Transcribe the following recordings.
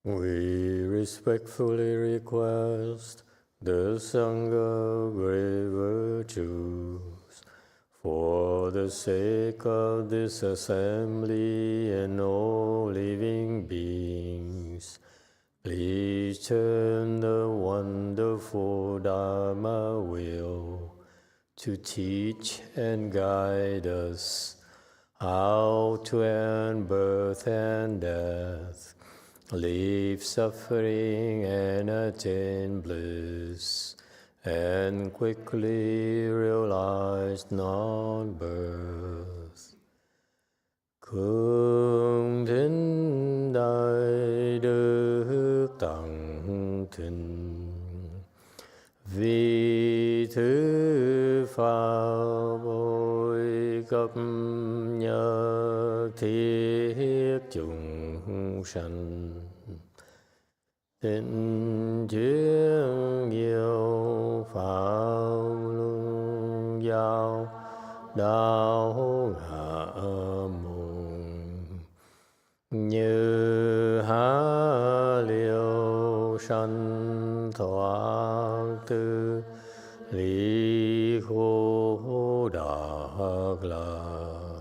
We respectfully request the Sangha great virtues for the sake of this assembly and all living beings. Please turn the wonderful Dharma wheel to teach and guide us how to end birth and death, leave suffering and attain bliss, and quickly realize non-birth. Cung thính đại đức tặng thịnh, vì thứ pháp bồi cấp nhờ thiết chúng sanh. Thịnh chuyên nhiều pháp luân giao đạo hạ môn, như há liêu sanh thoát tư lý khổ đắc lạc,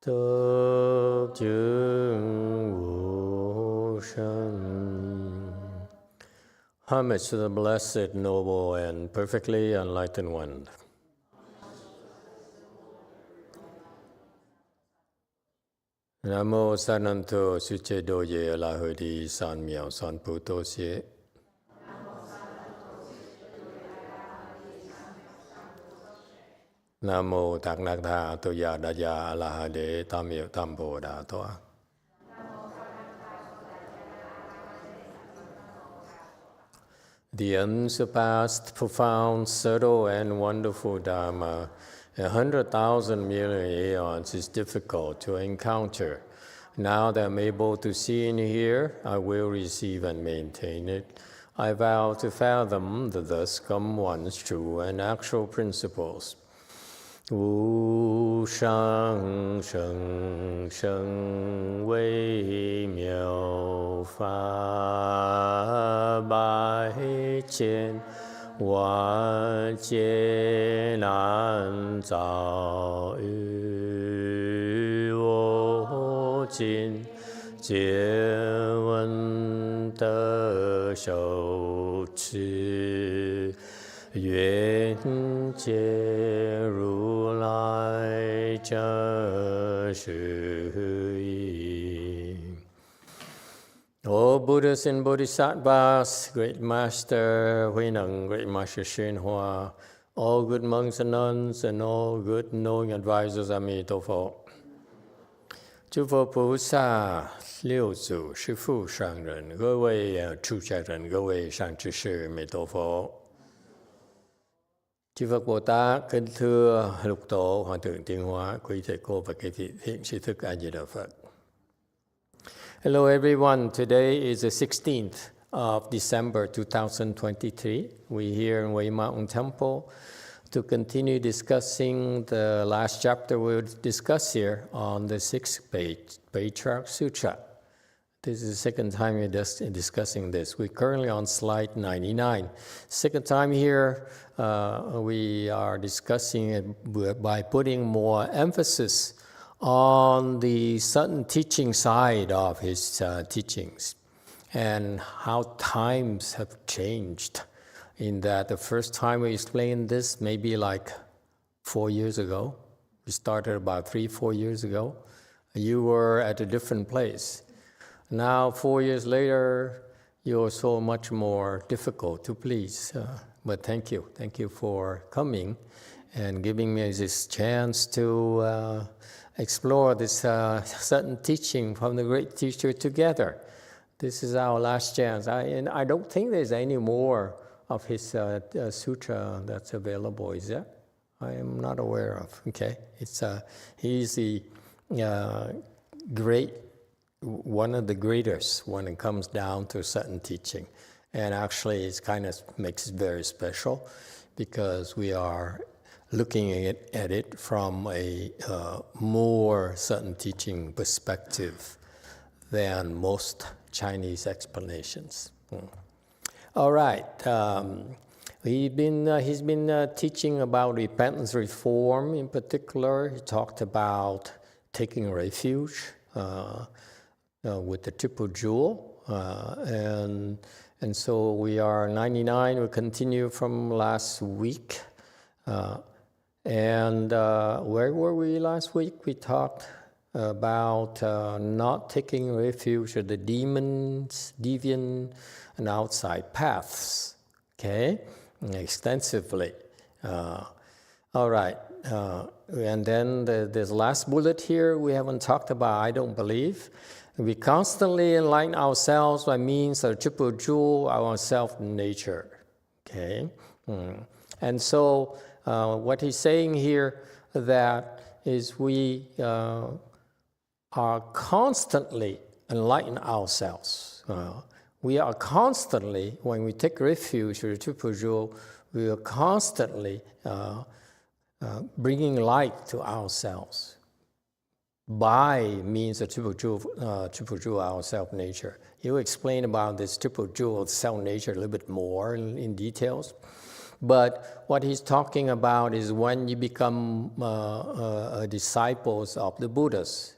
tất chứng vô sanh. Homage to the Blessed, Noble, and Perfectly Enlightened One. Namo Sananto Suche Doye Lahudi San Miao San Puto Sie. Namo Thạc Nạc Tha Toya Daya Alahade Tam Miao Tam Bồ Đà Toa. The unsurpassed, profound, subtle, and wonderful Dharma, 100,000 million aeons is difficult to encounter. Now that I'm able to see and hear, I will receive and maintain it. I vow to fathom the thus come one's true and actual principles. Wu shang sheng sheng wei miao fa bai qian wan jie nan zao yu wo jin jie wen de shou chi yuan jie ru lai zhe shi yi. O Buddhas and Bodhisattvas, Great Master Huineng, Great Master YongHua, all good monks and nuns, and all good knowing advisors, Emitofuo. 诸佛菩萨、六祖、师父、上人，各位出家人，各位上知识，Emitofuo. Chư Phật Bồ Tát, kính thưa Lục Tổ, Hòa Thượng Tiến Hóa, quý thầy cô và các vị thiện sư thức A Di Đà Phật. Hello everyone, today is the 16th of December 2023. We're here in Wei Mountain Temple to continue discussing the last chapter we'll discuss here on the 6th Patriarch Sutra. This is the second time we're discussing this. We're currently on slide 99. Second time here, we are discussing it by putting more emphasis on the sudden teaching side of his teachings and how times have changed. In that the first time we explained this, maybe like 4 years ago. We started about 3-4 years ago. You were at a different place. Now, 4 years later, you're so much more difficult to please. But thank you. Thank you for coming and giving me this chance to explore this certain teaching from the great teacher together. This is our last chance. And I don't think there's any more of his sutra that's available, is there? I am not aware of. Okay, he's the great, one of the greatest when it comes down to certain teaching. And actually, it kind of makes it very special because we are looking at it from a more certain teaching perspective than most Chinese explanations. All right. He's been teaching about repentance reform in particular. He talked about taking refuge with the triple jewel. And so we are 99. We continue from last week. And where were we last week? We talked about not taking refuge of the demons, deviant, and outside paths, okay, extensively. All right, and then there's last bullet here we haven't talked about, I don't believe. We constantly enlighten ourselves by means of triple jewel, our self-nature, okay? And so what he's saying here that is we are constantly enlighten ourselves. We are constantly, when we take refuge in the triple jewel, we are constantly bringing light to ourselves by means of triple jewel, our self-nature. He'll explain about this triple jewel self-nature a little bit more in details. But what he's talking about is when you become disciples of the Buddhas,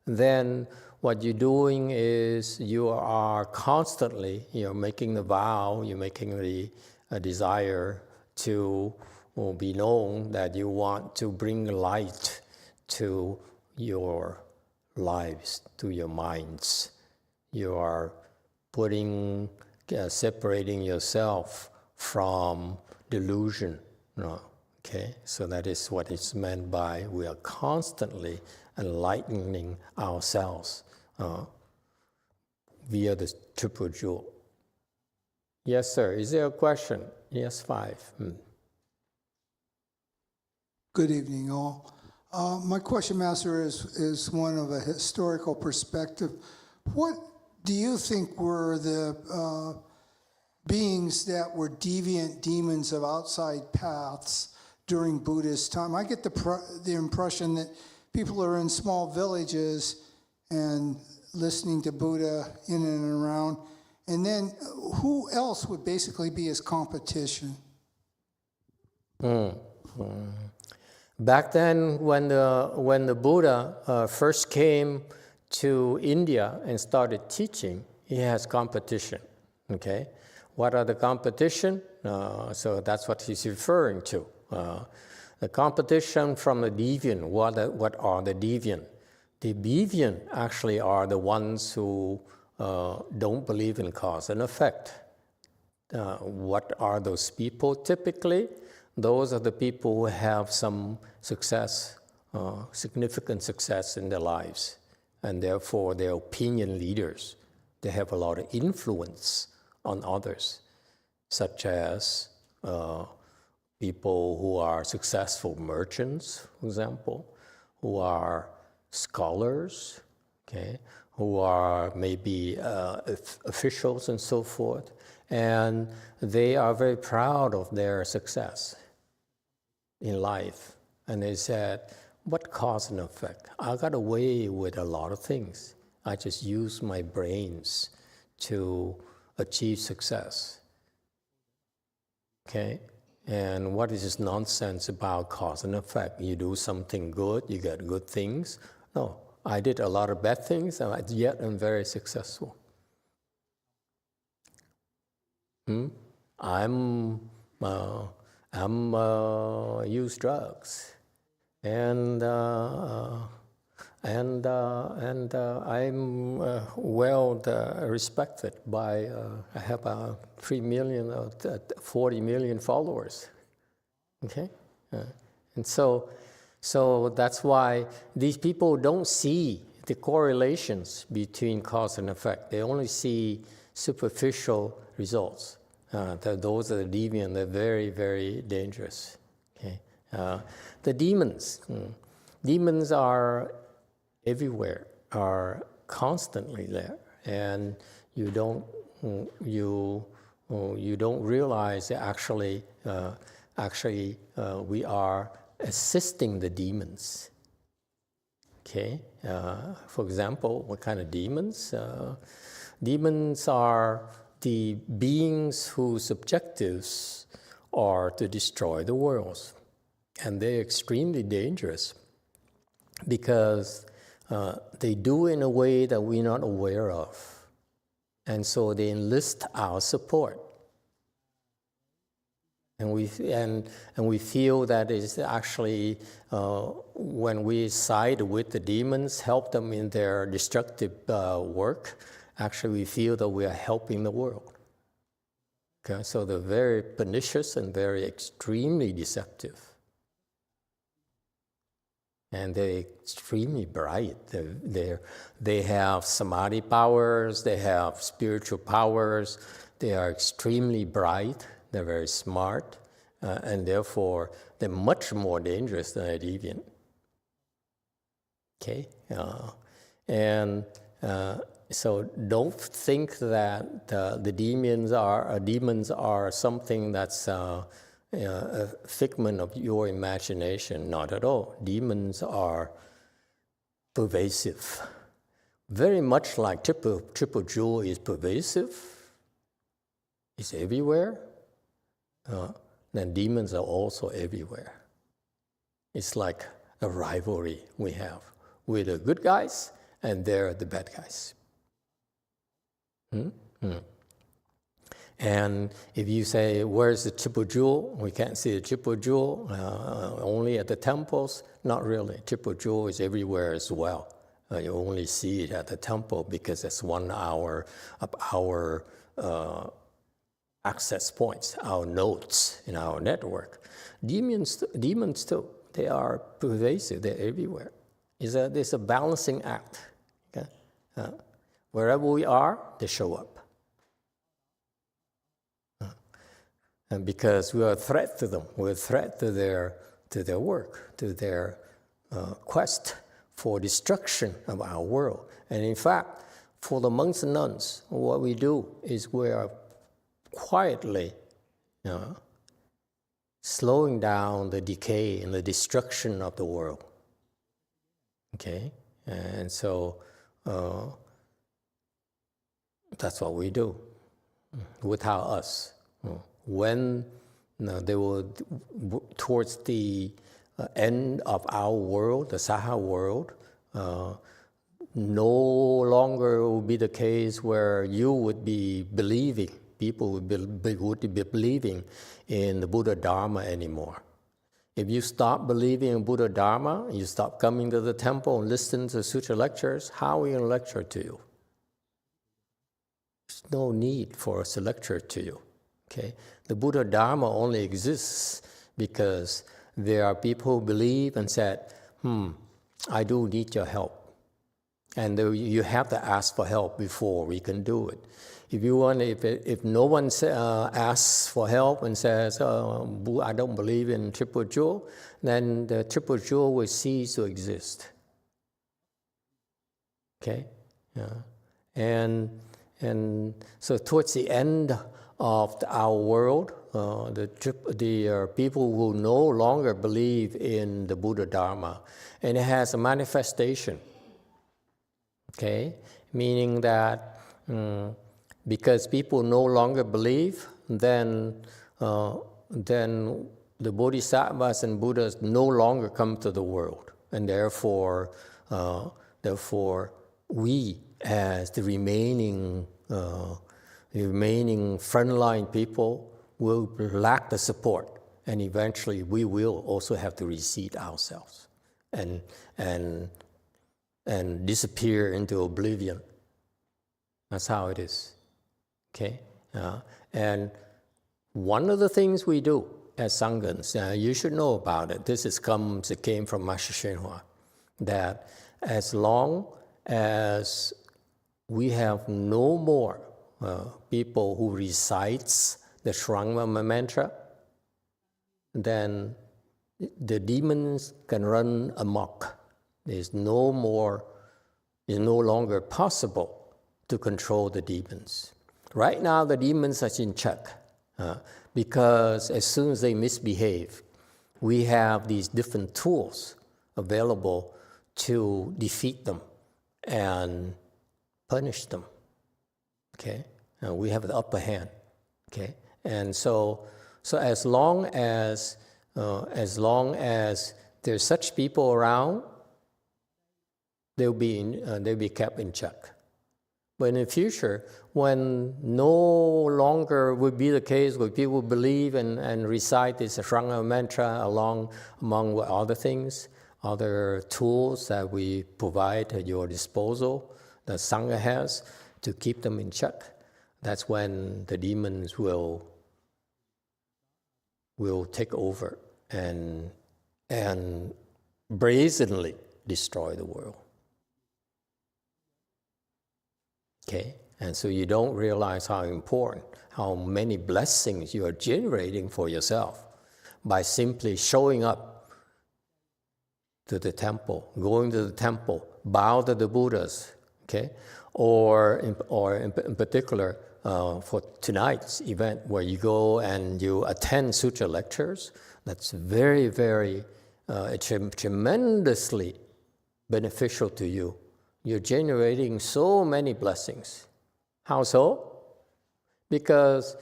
then what you're doing is you are constantly, making the vow, you're making the desire to be known that you want to bring light to your lives, to your minds. You are separating yourself from delusion. Okay, so that is what is meant by we are constantly enlightening ourselves via the triple jewel. Yes, sir. Is there a question? Yes, 5. Good evening, all. My question, Master, is one of a historical perspective. What do you think were the beings that were deviant demons of outside paths during Buddha's time? I get the impression that people are in small villages and listening to Buddha in and around. And then who else would basically be his competition? Back then, when the Buddha first came to India and started teaching, he has competition, okay? What are the competition? So that's what he's referring to. The competition from the deviant. What are the deviant? The deviant actually are the ones who don't believe in cause and effect. What are those people typically? Those are the people who have some success, significant success in their lives, and therefore they're opinion leaders. They have a lot of influence on others, such as people who are successful merchants, for example, who are scholars, okay, who are maybe officials and so forth, and they are very proud of their success in life. And they said, what cause and effect? I got away with a lot of things. I just use my brains to achieve success. Okay? And what is this nonsense about cause and effect? You do something good, you get good things. No, I did a lot of bad things, and yet I'm very successful. I'm use drugs, and I'm well respected by. I have 3 million or 40 million followers. Okay, and so that's why these people don't see the correlations between cause and effect. They only see superficial results. Those are the deviant. They're very, very dangerous. Okay, the demons. Demons are everywhere, are constantly there, and you don't realize that actually we are assisting the demons. Okay, for example, what kind of demons? Demons are the beings whose objectives are to destroy the world. And they're extremely dangerous because they do it in a way that we're not aware of. And so they enlist our support. And we feel that it's actually, when we side with the demons, help them in their destructive work, actually we feel that we are helping the world. Okay, so they're very pernicious and very extremely deceptive. And they're extremely bright. They have samadhi powers, they have spiritual powers, they are extremely bright. They're very smart, and therefore they're much more dangerous than a deviant. Okay, so don't think that the demons are something that's a figment of your imagination. Not at all. Demons are pervasive, very much like triple jewel is pervasive. It's everywhere. Then demons are also everywhere. It's like a rivalry we have. We're the good guys, and they're the bad guys. And if you say, where's the triple jewel? We can't see the triple jewel, only at the temples. Not really. Triple jewel is everywhere as well. You only see it at the temple because it's 1 hour of our access points, our nodes in our network. Demons too, they are pervasive, they're everywhere. It's a balancing act. Okay? Wherever we are, they show up. And because we are a threat to them, we're a threat to their work, to their quest for destruction of our world. And in fact, for the monks and nuns, what we do is we are quietly slowing down the decay and the destruction of the world. Okay? And so that's what we do without us. When they were towards the end of our world, the Saha world, no longer will be the case where you would be believing, people would be believing in the Buddha Dharma anymore. If you stop believing in Buddha Dharma, you stop coming to the temple and listening to sutra lectures, how are we going to lecture to you? There's no need for us to lecture to you. Okay? The Buddha Dharma only exists because there are people who believe and said, I do need your help. And you have to ask for help before we can do it. If no one asks for help and says, I don't believe in triple jewel, then the triple jewel will cease to exist. Okay? Yeah. And so towards the end of our world, the people will no longer believe in the Buddha Dharma. And it has a manifestation. Okay? Meaning that because people no longer believe, then the Bodhisattvas and Buddhas no longer come to the world. And therefore we, as the remaining frontline people, will lack the support, and eventually we will also have to recede ourselves and disappear into oblivion. That's how it is. Okay, and one of the things we do as Sanghas, you should know about it. It came from Master YongHua, that as long as we have no more people who recites the Shrangma mantra, then the demons can run amok. It's no longer possible to control the demons. Right now, the demons are in check because as soon as they misbehave, we have these different tools available to defeat them and punish them. Okay, and we have the upper hand. Okay, and so as long as there's such people around, they'll be kept in check. But in the future, when no longer would be the case where people believe and recite this Shranga mantra among other things, other tools that we provide at your disposal, that Sangha has to keep them in check, that's when the demons will take over and brazenly destroy the world. Okay? And so you don't realize how important, how many blessings you are generating for yourself by simply showing up to the temple, going to the temple, bow to the Buddhas, okay? Or in particular, for tonight's event where you go and you attend sutra lectures, that's very, very tremendously beneficial to you. You're generating so many blessings. How so? Because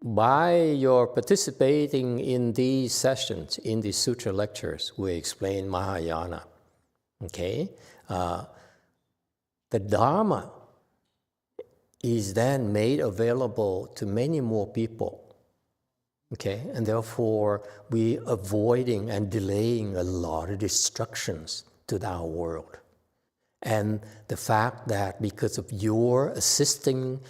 by your participating in these sessions, in these sutra lectures, we explain Mahayana. Okay? The Dharma is then made available to many more people. Okay? And therefore, we avoiding and delaying a lot of destructions to our world. And the fact that because of your assisting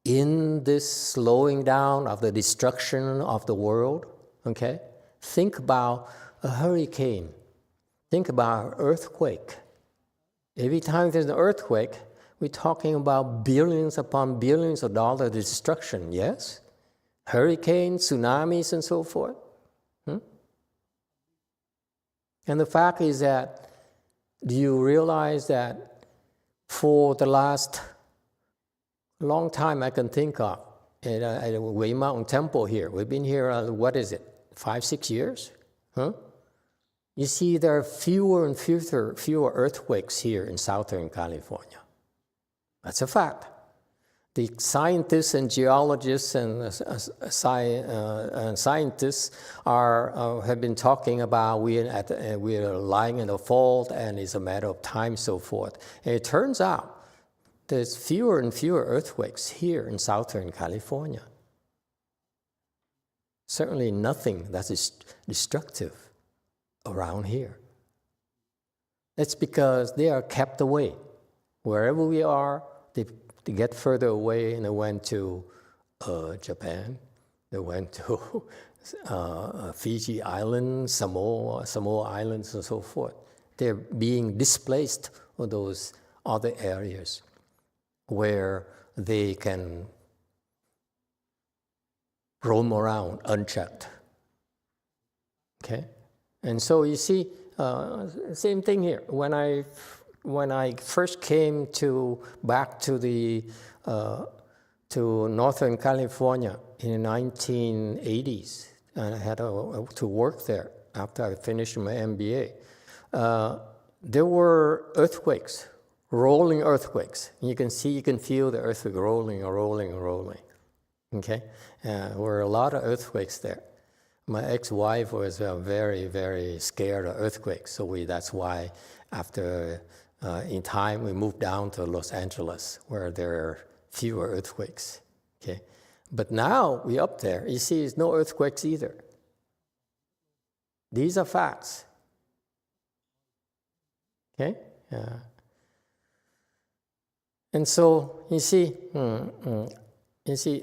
in this slowing down of the destruction of the world, okay? Think about a hurricane. Think about an earthquake. Every time there's an earthquake, we're talking about billions upon billions of dollars of destruction, yes? Hurricanes, tsunamis, and so forth. And the fact is that, do you realize that for the last long time I can think of, at Wei Mountain Temple here, we've been here, 5-6 years? You see there are fewer and fewer earthquakes here in Southern California. That's a fact. The scientists and geologists and scientists have been talking about we are lying in a fault and it's a matter of time, so forth. And it turns out there's fewer and fewer earthquakes here in Southern California. Certainly nothing that is destructive around here. It's because they are kept away. Wherever we are, they get further away, and they went to Japan, they went to Fiji Islands, Samoa Islands, and so forth. They're being displaced from those other areas where they can roam around unchecked. Okay? And so you see, same thing here. When I first came back to Northern California in the 1980s, and I had to work there after I finished my MBA, there were earthquakes, rolling earthquakes. You can feel the earthquake rolling. Okay, there were a lot of earthquakes there. My ex-wife was very, very scared of earthquakes, so that's why after. In time, we moved down to Los Angeles, where there are fewer earthquakes. Okay, but now we're up there. You see, there's no earthquakes either. These are facts. Okay, and so you see,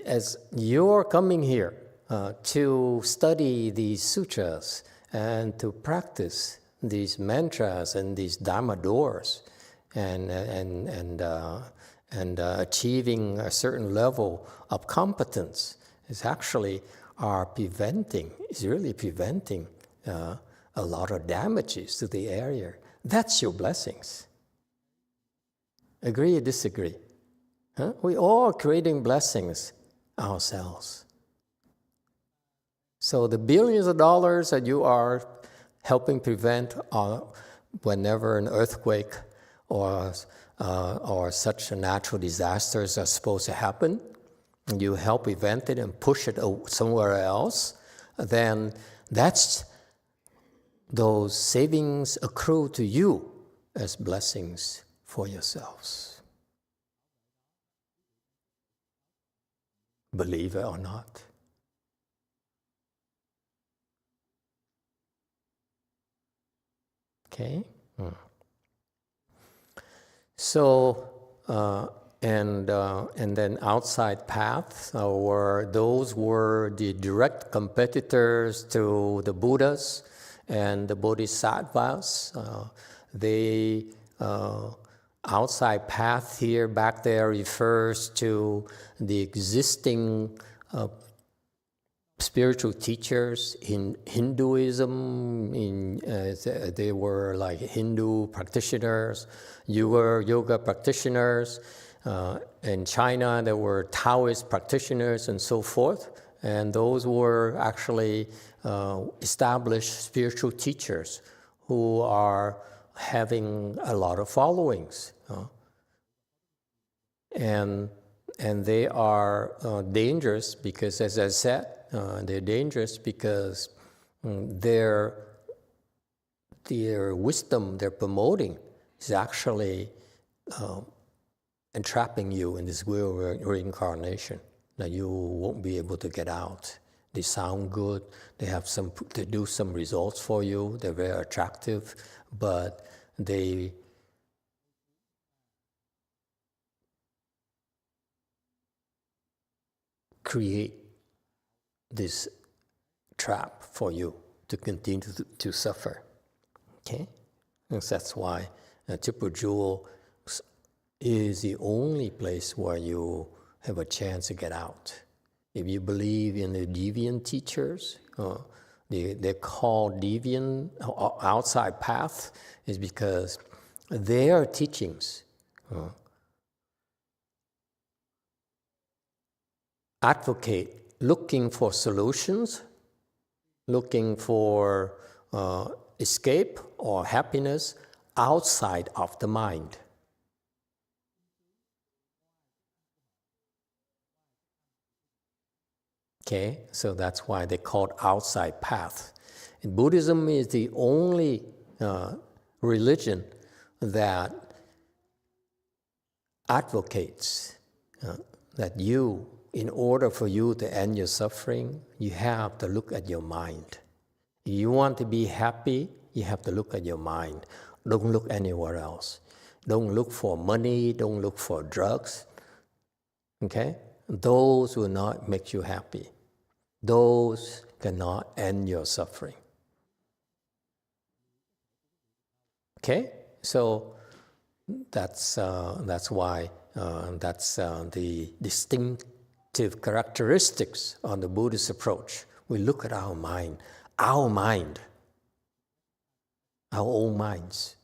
as you're coming here to study these sutras and to practice these mantras and these Dharma doors, and achieving a certain level of competence is really preventing a lot of damages to the area. That's your blessings. Agree or disagree? We all are creating blessings ourselves. So the billions of dollars that you are helping prevent whenever an earthquake or such natural disasters are supposed to happen, and you help prevent it and push it somewhere else, then those savings accrue to you as blessings for yourselves. Believe it or not. Okay? So, and then outside paths, those were the direct competitors to the Buddhas and the Bodhisattvas. Outside path here, back there, refers to the existing spiritual teachers in Hinduism. They were like Hindu practitioners, yoga practitioners. In China, there were Taoist practitioners and so forth. And those were actually established spiritual teachers who are having a lot of followings. And they are dangerous because, as I said, they're dangerous because their wisdom they're promoting is actually entrapping you in this wheel of reincarnation. Now you won't be able to get out. They sound good. They do some results for you. They're very attractive, but they create this trap for you to continue to suffer. Okay? And that's why Triple Jewel is the only place where you have a chance to get out. If you believe in the deviant teachers, they're called deviant outside path, is because their teachings advocate looking for solutions, looking for escape or happiness outside of the mind. Okay, so that's why they call it outside path. And Buddhism is the only religion that advocates that in order for you to end your suffering, you have to look at your mind. If you want to be happy, you have to look at your mind. Don't look anywhere else. Don't look for money, don't look for drugs. Okay? Those will not make you happy. Those cannot end your suffering. Okay? So that's why that's the distinctive characteristics on the Buddhist approach. We look at our mind, our own minds.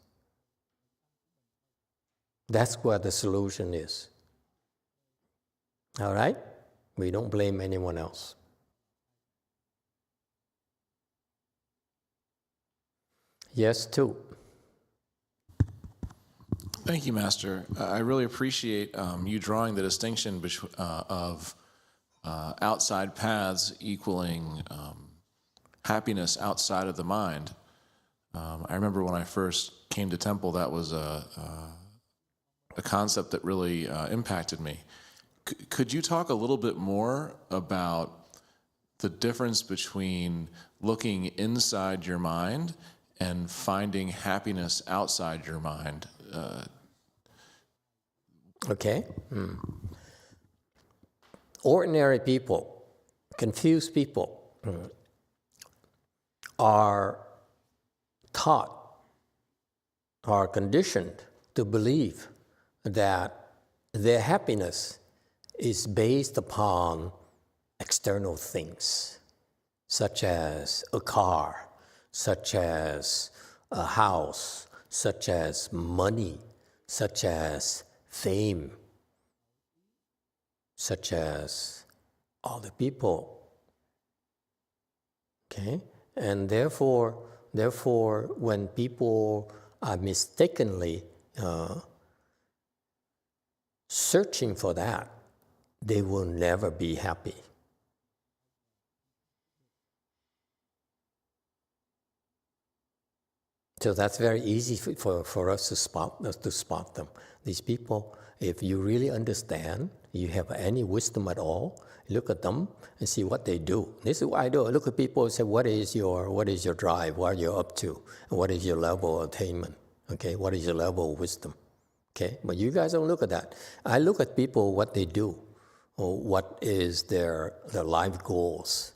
That's where the solution is. All right? We don't blame anyone else. Yes, too. Thank you, Master. I really appreciate you drawing the distinction of outside paths equaling happiness outside of the mind. I remember when I first came to Temple, that was a concept that really impacted me. Could you talk a little bit more about the difference between looking inside your mind and finding happiness outside your mind? Okay. Ordinary people, confused people, are taught, are conditioned to believe that their happiness is based upon external things, such as a car, such as a house, such as money, such as fame, such as other people. Okay? And therefore, when people are mistakenly searching for that, they will never be happy. So that's very easy for us to spot them. These people, if you really understand, you have any wisdom at all, look at them and see what they do. This is what I do. I look at people and say, what is your drive? What are you up to? And what is your level of attainment? Okay, what is your level of wisdom? Okay, but you guys don't look at that. I look at people, what they do, or what is their life goals,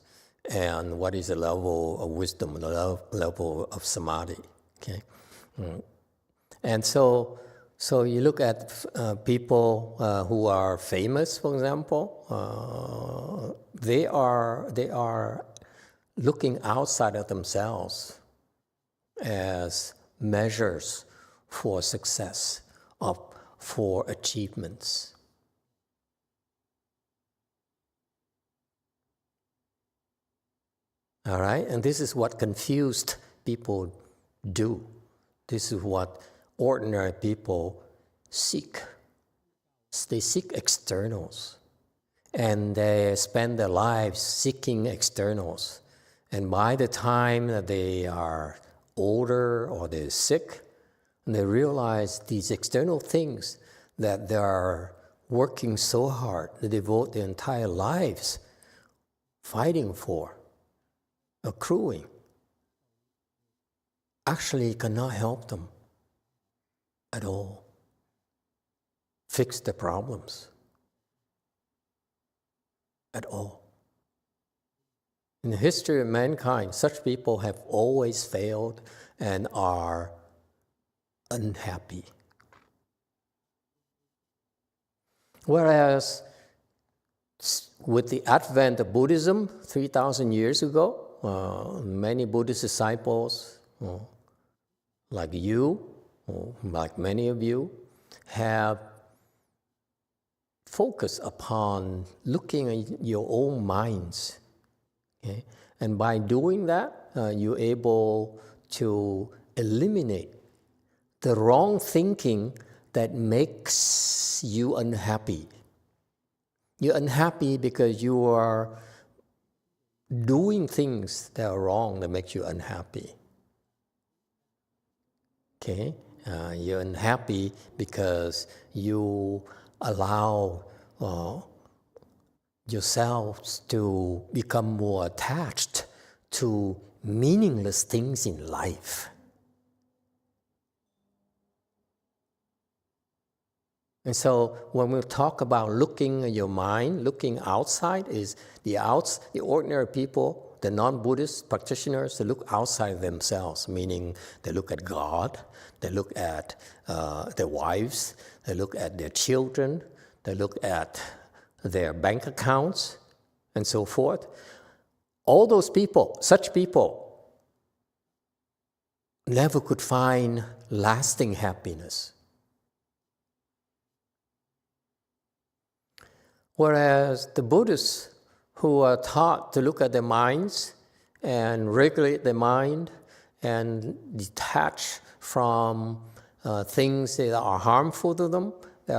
and what is the level of wisdom, the level of samadhi. Okay, and so you look at people who are famous, for example. They are looking outside of themselves as measures for success, for achievements. All right, and this is what confused people do. This is what ordinary people seek. They seek externals, and they spend their lives seeking externals. And by the time that they are older or they're sick, they realize these external things that they are working so hard, they devote their entire lives fighting for, accruing, actually cannot help them at all, fix the problems at all. In the history of mankind, such people have always failed and are unhappy. Whereas with the advent of Buddhism 3,000 years ago, many Buddhist disciples, like you, like many of you, have focused upon looking at your own minds. Okay? And by doing that, you're able to eliminate the wrong thinking that makes you unhappy. You're unhappy because you are doing things that are wrong that makes you unhappy. Okay? You're unhappy because you allow yourselves to become more attached to meaningless things in life. And so when we talk about looking at your mind, looking outside, is the ordinary people, the non-Buddhist practitioners, they look outside themselves, meaning they look at God, they look at their wives, they look at their children, they look at their bank accounts, and so forth. All those people, such people, never could find lasting happiness. Whereas the Buddhists, who are taught to look at their minds and regulate their mind and detach from things that are harmful to them, they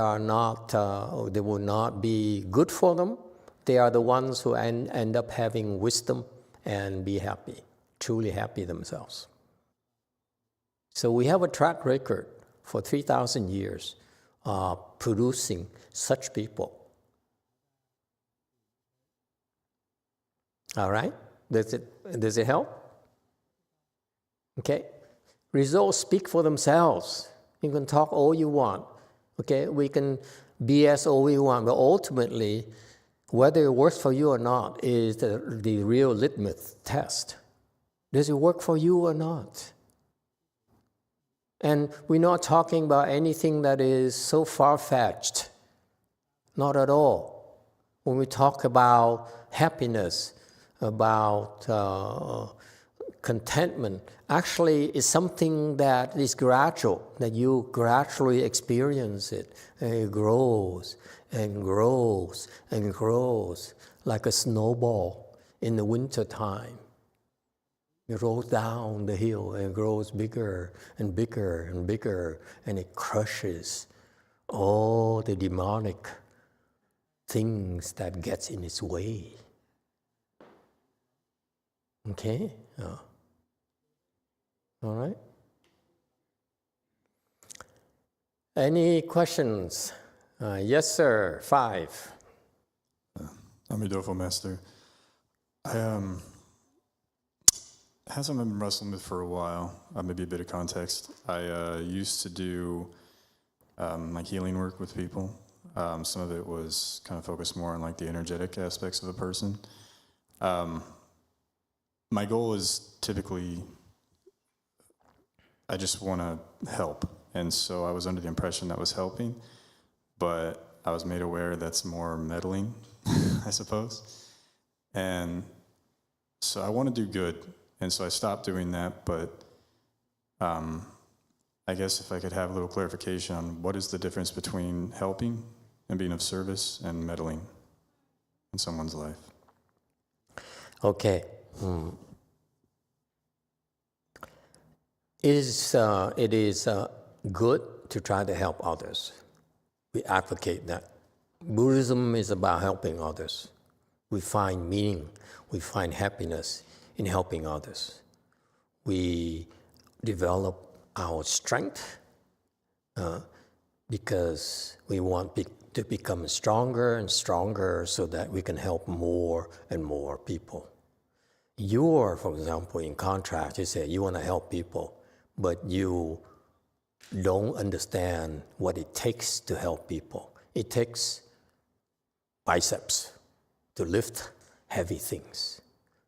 will not be good for them, they are the ones who end up having wisdom and be happy, truly happy themselves. So we have a track record for 3,000 years producing such people. All right? Does it help? Okay? Results speak for themselves. You can talk all you want. Okay? We can BS all we want, but ultimately, whether it works for you or not is the real litmus test. Does it work for you or not? And we're not talking about anything that is so far-fetched. Not at all. When we talk about happiness, about contentment, actually is something that is gradual, that you gradually experience it, and it grows and grows and grows like a snowball in the winter time. It rolls down the hill and grows bigger and bigger and bigger, and it crushes all the demonic things that gets in its way. Okay? All right? Any questions? Yes, sir. 5. Emitofuo, Master. I hasn't been wrestling with for a while. Maybe a bit of context. I used to do like healing work with people. Some of it was kind of focused more on like the energetic aspects of a person. My goal is typically, I just want to help. And so I was under the impression that was helping, but I was made aware that's more meddling, I suppose. And so I want to do good. And so I stopped doing that, but I guess if I could have a little clarification on what is the difference between helping and being of service and meddling in someone's life. Okay. It is good to try to help others. We advocate that. Buddhism is about helping others. We find meaning, we find happiness in helping others. We develop our strength because we want to become stronger and stronger so that we can help more and more people. For example, in contrast, you say you want to help people, but you don't understand what it takes to help people. It takes biceps to lift heavy things.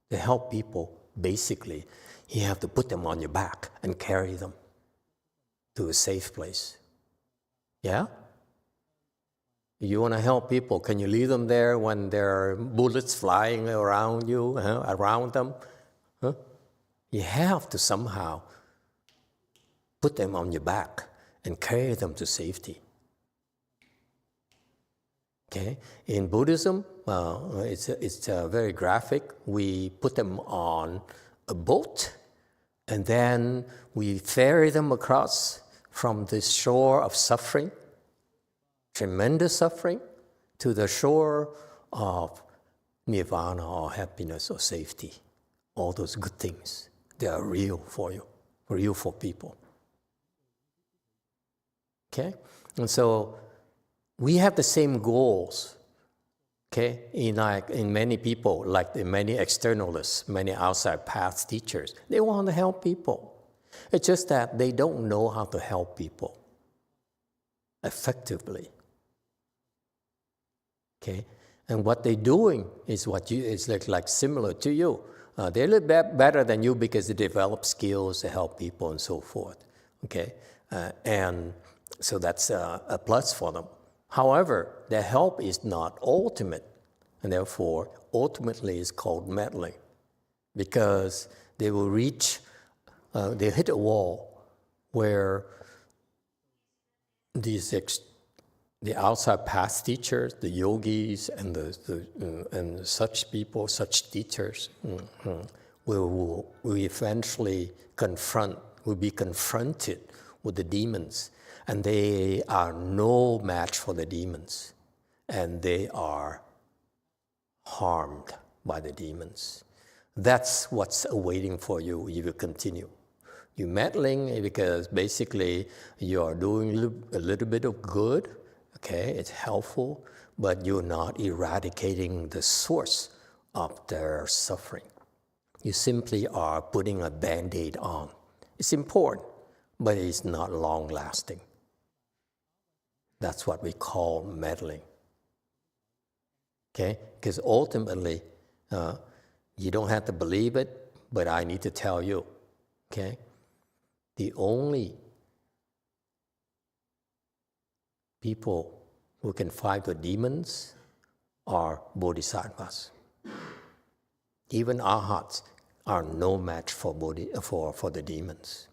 To help people, basically, you have to put them on your back and carry them to a safe place. Yeah? You want to help people, can you leave them there when there are bullets flying around you, around them? Huh? You have to somehow put them on your back and carry them to safety. Okay? In Buddhism, it's very graphic. We put them on a boat, and then we ferry them across from this shore of suffering, tremendous suffering, to the shore of nirvana or happiness or safety. All those good things, they are real for you, real for people. Okay? And so we have the same goals, okay, in many people, like in many externalists, many outside path teachers. They want to help people. It's just that they don't know how to help people effectively. Okay? And what they're doing is like similar to you. They're a little bit better than you because they develop skills to help people and so forth. Okay? And so that's a plus for them. However, their help is not ultimate, and therefore, ultimately is called meddling, because they will they hit a wall where the outside path teachers, the yogis, and such people, such teachers, will eventually be confronted with the demons. And they are no match for the demons. And they are harmed by the demons. That's what's awaiting for you if you continue. You're meddling because basically you're doing a little bit of good, okay, it's helpful, but you're not eradicating the source of their suffering. You simply are putting a Band-Aid on. It's important, but it's not long-lasting. That's what we call meddling. Okay? Because ultimately, you don't have to believe it, but I need to tell you. Okay? The only people who can fight with demons are bodhisattvas. Even arhats are no match for the demons.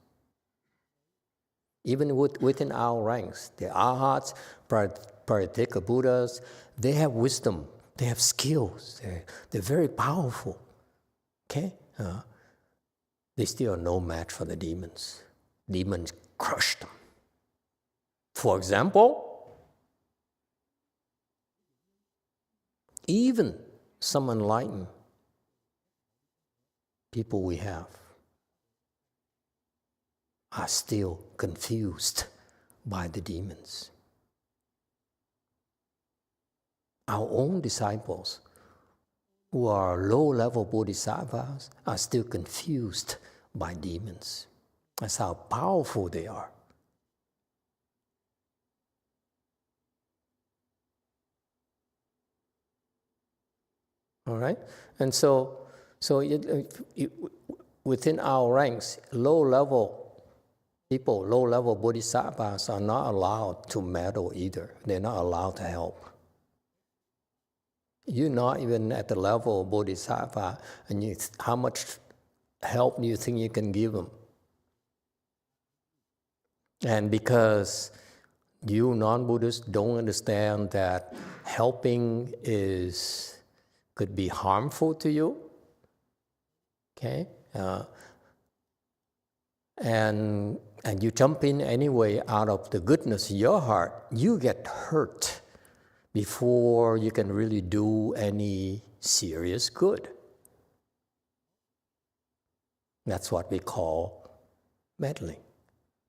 Even within our ranks, the arhats, Parateka Buddhas, they have wisdom, they have skills, they're very powerful. Okay? they still are no match for the demons. Demons crush them. For example, even some enlightened people we have are still confused by the demons. Our own disciples who are low-level bodhisattvas are still confused by demons. That's how powerful they are. All right? And so within our ranks, low-level people, low-level bodhisattvas are not allowed to meddle either. They're not allowed to help. You're not even at the level of bodhisattva, and how much help do you think you can give them? And because you non-Buddhists don't understand that helping could be harmful to you, okay? And you jump in anyway out of the goodness of your heart, you get hurt before you can really do any serious good. That's what we call meddling.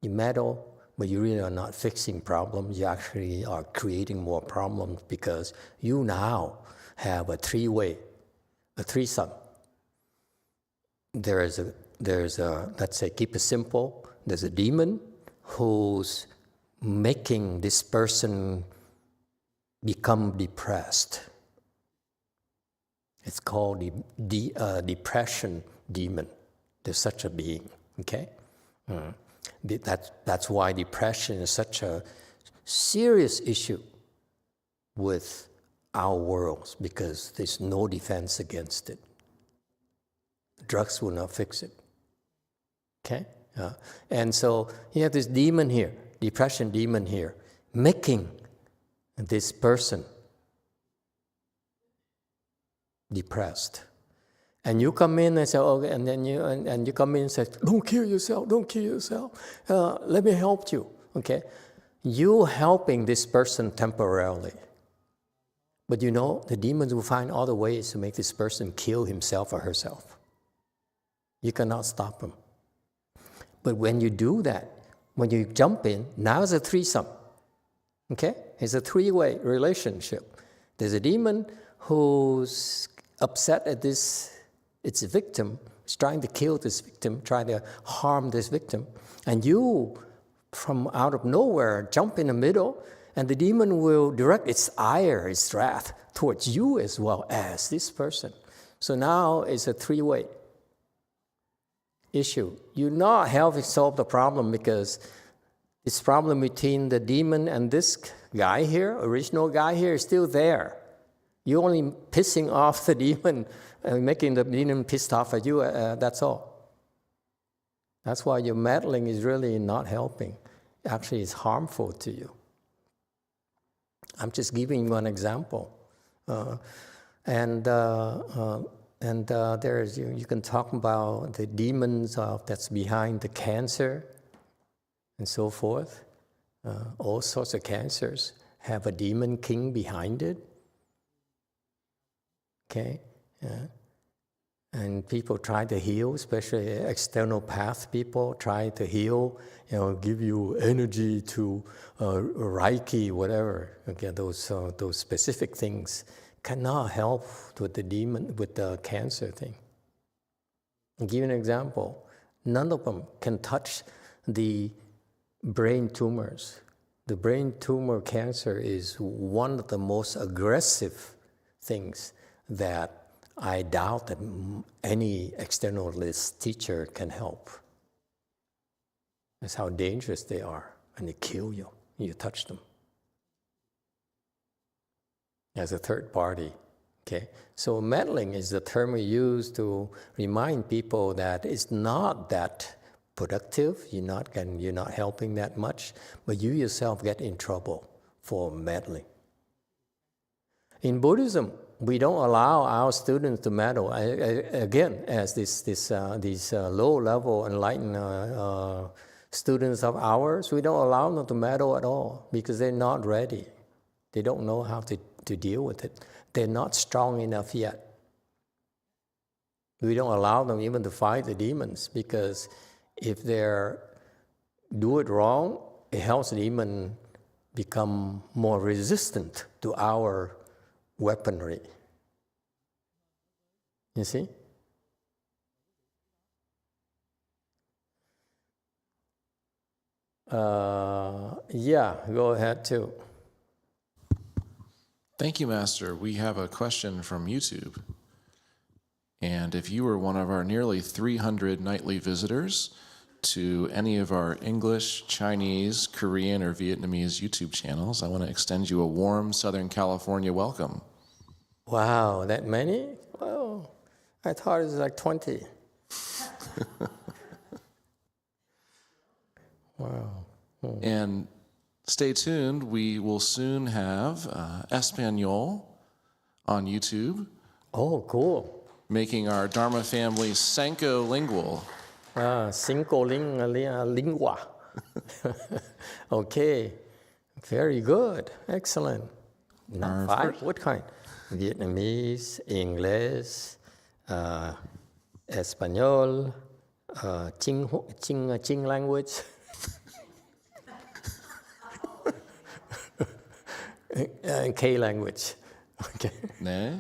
You meddle, but you really are not fixing problems. You actually are creating more problems because you now have a threesome. There's a, let's say, keep it simple. There's a demon who's making this person become depressed. It's called the depression demon. There's such a being, okay? That's why depression is such a serious issue with our worlds, because there's no defense against it. Drugs will not fix it, okay? And so you have this demon here, depression demon here, making this person depressed. And you come in and say, okay, and then you come in and say, don't kill yourself, let me help you, okay? You helping this person temporarily. But you know, the demons will find other ways to make this person kill himself or herself. You cannot stop them. But when you do that, when you jump in, now it's a threesome, okay? It's a three-way relationship. There's a demon who's upset at its victim, is trying to kill this victim, trying to harm this victim. And you, from out of nowhere, jump in the middle, and the demon will direct its ire, its wrath, towards you as well as this person. So now it's a three-way issue. You're not helping solve the problem because this problem between the demon and this guy here, original guy here, is still there. You're only pissing off the demon, making the demon pissed off at you, that's all. That's why your meddling is really not helping. Actually, it's harmful to you. I'm just giving you an example. There's you can talk about the demons that's behind the cancer and so forth. All sorts of cancers have a demon king behind it. Okay, and people try to heal, especially external path people try to heal, give you energy to Reiki, whatever. Okay, those specific things cannot help with the demon, with the cancer thing. I'll give you an example. None of them can touch the brain tumors. The brain tumor cancer is one of the most aggressive things that I doubt that any externalist teacher can help. That's how dangerous they are, and they kill you when you touch them. As a third party, okay? So meddling is the term we use to remind people that it's not that productive, you're not helping that much, but you yourself get in trouble for meddling. In Buddhism, We don't allow our students to meddle. Again, as these low-level enlightened students of ours, we don't allow them to meddle at all because they're not ready. They don't know how to deal with it. They're not strong enough yet. We don't allow them even to fight the demons because if they do it wrong, it helps the demon become more resistant to our weaponry. You see? Yeah, go ahead too. Thank you, Master. We have a question from YouTube. And if you were one of our nearly 300 nightly visitors to any of our English, Chinese, Korean, or Vietnamese YouTube channels, I want to extend you a warm Southern California welcome. Wow, that many? Well, I thought it was like 20. Wow. And stay tuned. We will soon have Espanol on YouTube. Oh, cool. Making our Dharma family Sanko-lingual. Cinco lingua. Okay, very good, excellent. Not five, what kind? Vietnamese, English, Espanol, Ching language. And K language. Okay. Ne.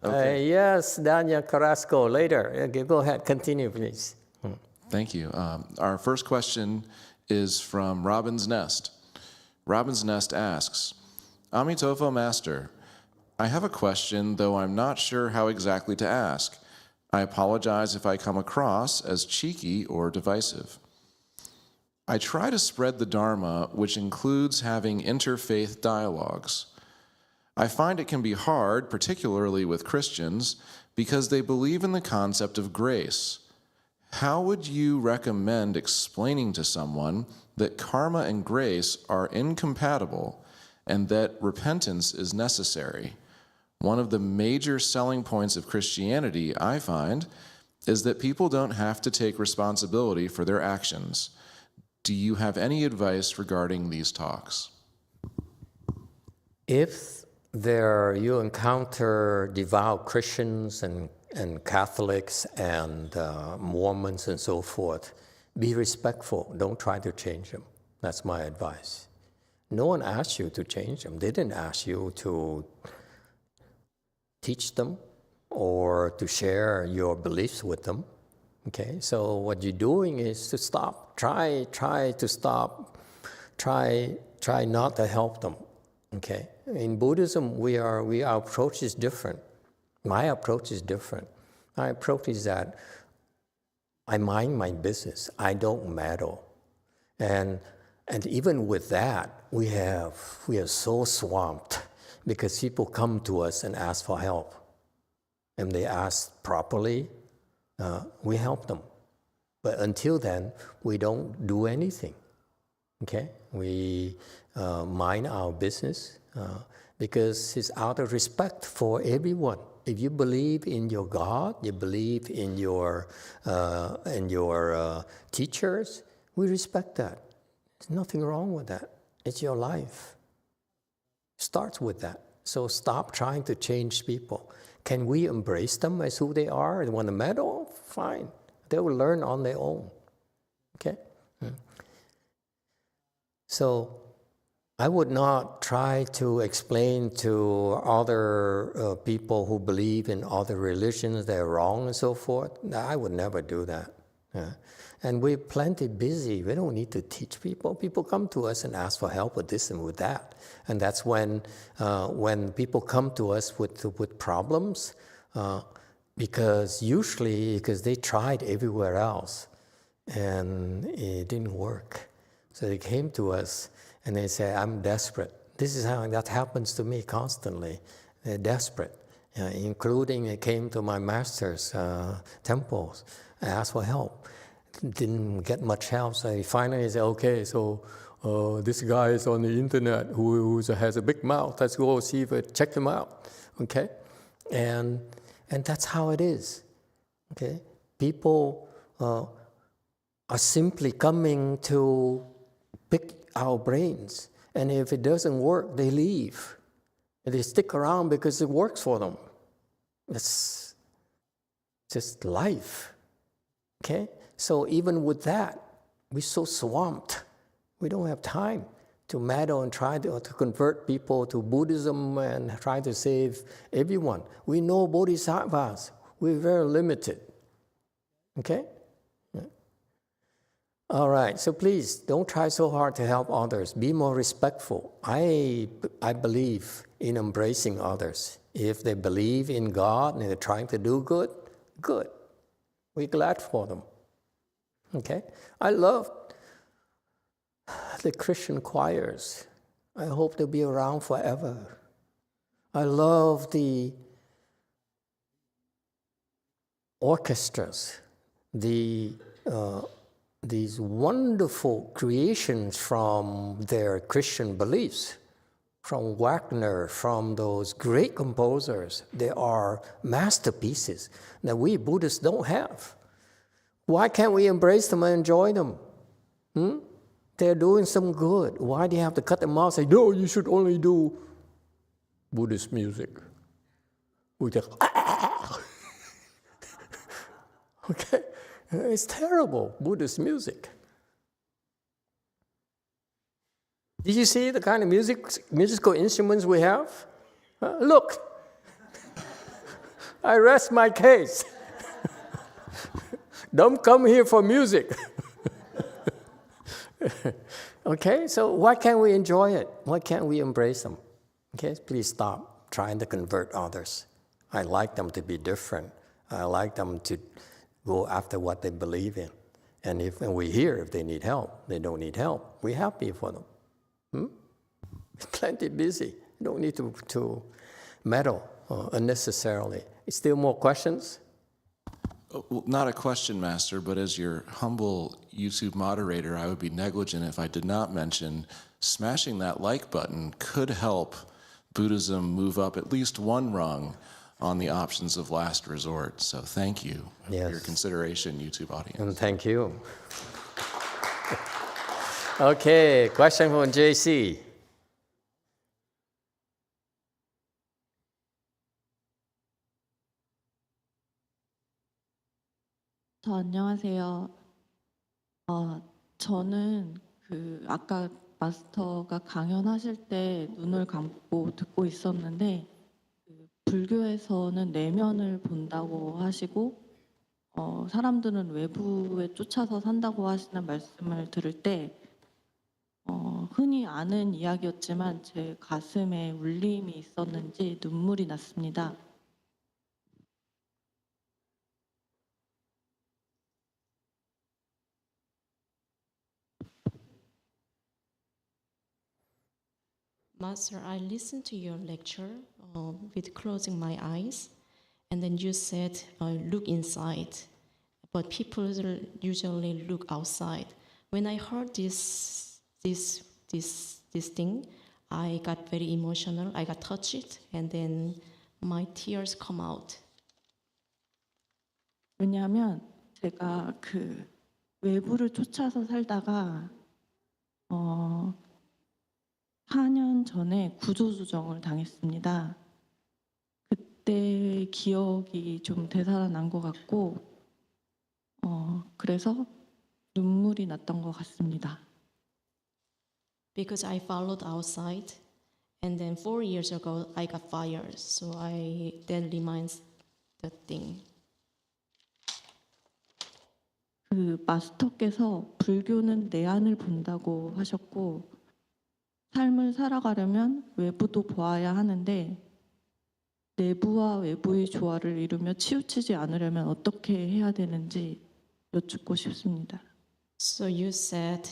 Okay. Yes, Daniel Carrasco, later. Okay, go ahead, continue, please. Thank you. Our first question is from Robin's Nest. Robin's Nest asks, Emitofuo Master, I have a question, though I'm not sure how exactly to ask. I apologize if I come across as cheeky or divisive. I try to spread the Dharma, which includes having interfaith dialogues. I find it can be hard, particularly with Christians, because they believe in the concept of grace. How would you recommend explaining to someone that karma and grace are incompatible and that repentance is necessary? One of the major selling points of Christianity, I find, is that people don't have to take responsibility for their actions. Do you have any advice regarding these talks? If you encounter devout Christians and Catholics and Mormons and so forth, be respectful. Don't try to change them. That's my advice. No one asked you to change them. They didn't ask you to teach them or to share your beliefs with them. Okay, so what you're doing is to stop. Try to stop. Try not to help them. Okay, in Buddhism, our approach is different. My approach is different. My approach is that I mind my business. I don't meddle, and even with that, we are so swamped because people come to us and ask for help, and they ask properly. We help them. But until then, we don't do anything. Okay? We mind our business because it's out of respect for everyone. If you believe in your God, you believe in your teachers, we respect that. There's nothing wrong with that. It's your life. Starts with that. So stop trying to change people. Can we embrace them as who they are and want to meddle? Fine. They will learn on their own. Okay? So I would not try to explain to other people who believe in other religions they're wrong and so forth. I would never do that. And we're plenty busy. We don't need to teach people. People come to us and ask for help with this and with that. And that's when people come to us with problems, because they tried everywhere else and it didn't work. So they came to us and they say, I'm desperate. This is how that happens to me constantly. They're desperate, including they came to my master's temples and asked for help. Didn't get much help, so he finally said, okay, so this guy is on the internet who has a big mouth. Let's go see check him out. Okay, and that's how it is. Okay, people are simply coming to pick our brains, and if it doesn't work, they leave. And they stick around because it works for them. It's just life. Okay, so even with that, we're so swamped. We don't have time to meddle and try to convert people to Buddhism and try to save everyone. We know bodhisattvas. We're very limited. Okay? Yeah. All right, so please don't try so hard to help others. Be more respectful. I believe in embracing others. If they believe in God and they're trying to do good, good. We're glad for them. Okay? I love the Christian choirs. I hope they'll be around forever. I love the orchestras, these wonderful creations from their Christian beliefs, from Wagner, from those great composers. They are masterpieces that we Buddhists don't have. Why can't we embrace them and enjoy them? They're doing some good. Why do you have to cut them off and say, no, you should only do Buddhist music? We just, okay? It's terrible, Buddhist music. Did you see the kind of musical instruments we have? Look, I rest my case. Don't come here for music. Okay, so why can't we enjoy it? Why can't we embrace them? Okay, please stop trying to convert others. I like them to be different. I like them to go after what they believe in. And we hear if they need help, they don't need help. We're happy for them. Plenty busy. You don't need to meddle unnecessarily. Still more questions? Well, not a question, Master, but as your humble YouTube moderator, I would be negligent if I did not mention smashing that like button could help Buddhism move up at least one rung on the options of last resort. So thank you for your consideration, YouTube audience. And thank you. Okay, question from JC. 안녕하세요. 저는 아까 마스터가 강연하실 때 눈을 감고 듣고 있었는데 불교에서는 내면을 본다고 하시고 사람들은 외부에 쫓아서 산다고 하시는 말씀을 들을 때 흔히 아는 이야기였지만 제 가슴에 울림이 있었는지 눈물이 났습니다. Master, I listened to your lecture with closing my eyes, and then you said, look inside, but people usually look outside. When I heard this thing, I got very emotional, I got touched, and then my tears come out. 왜냐하면 제가 외부를 쫓아서 살다가 4년 전에 구조조정을 당했습니다. 그때 기억이 좀 되살아난 것 같고 그래서 눈물이 났던 것 같습니다. Because I followed outside, and then 4 years ago I got fired, so that reminds the thing. 마스터께서 불교는 내안을 본다고 하셨고 삶을 살아가려면 외부도 보아야 하는데 내부와 외부의 조화를 이루며 치우치지 않으려면 어떻게 해야 되는지 여쭙고 싶습니다. So you said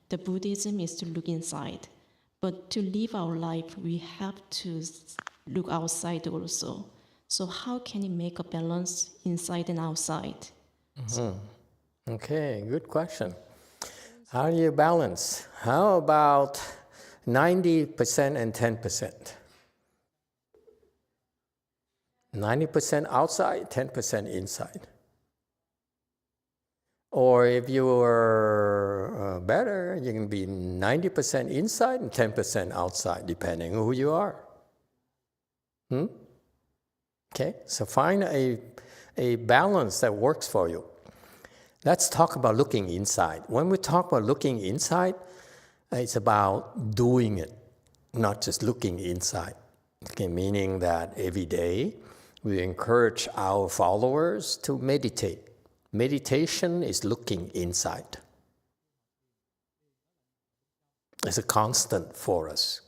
the Buddhism is to look inside, but to live our life we have to look outside also. So how can you make a balance inside and outside? Okay, good question. How do you balance? How about 90% and 10%? 90% outside, 10% inside. Or if you are better, you can be 90% inside and 10% outside, depending on who you are. Okay, so find a balance that works for you. Let's talk about looking inside. When we talk about looking inside, it's about doing it, not just looking inside. Okay, meaning that every day we encourage our followers to meditate. Meditation is looking inside. It's a constant for us.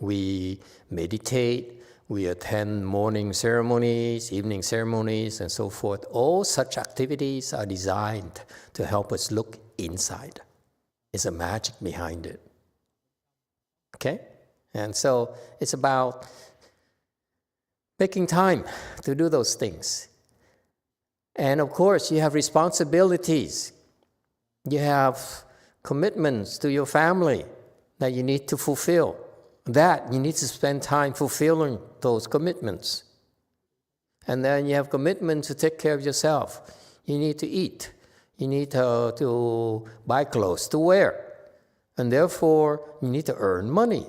We meditate, we attend morning ceremonies, evening ceremonies, and so forth. All such activities are designed to help us look inside. It's a magic behind it. Okay? And so it's about making time to do those things. And of course, you have responsibilities. You have commitments to your family that you need to fulfill. That you need to spend time fulfilling those commitments. And then you have commitment to take care of yourself. You need to eat. You need to buy clothes to wear. And therefore, you need to earn money.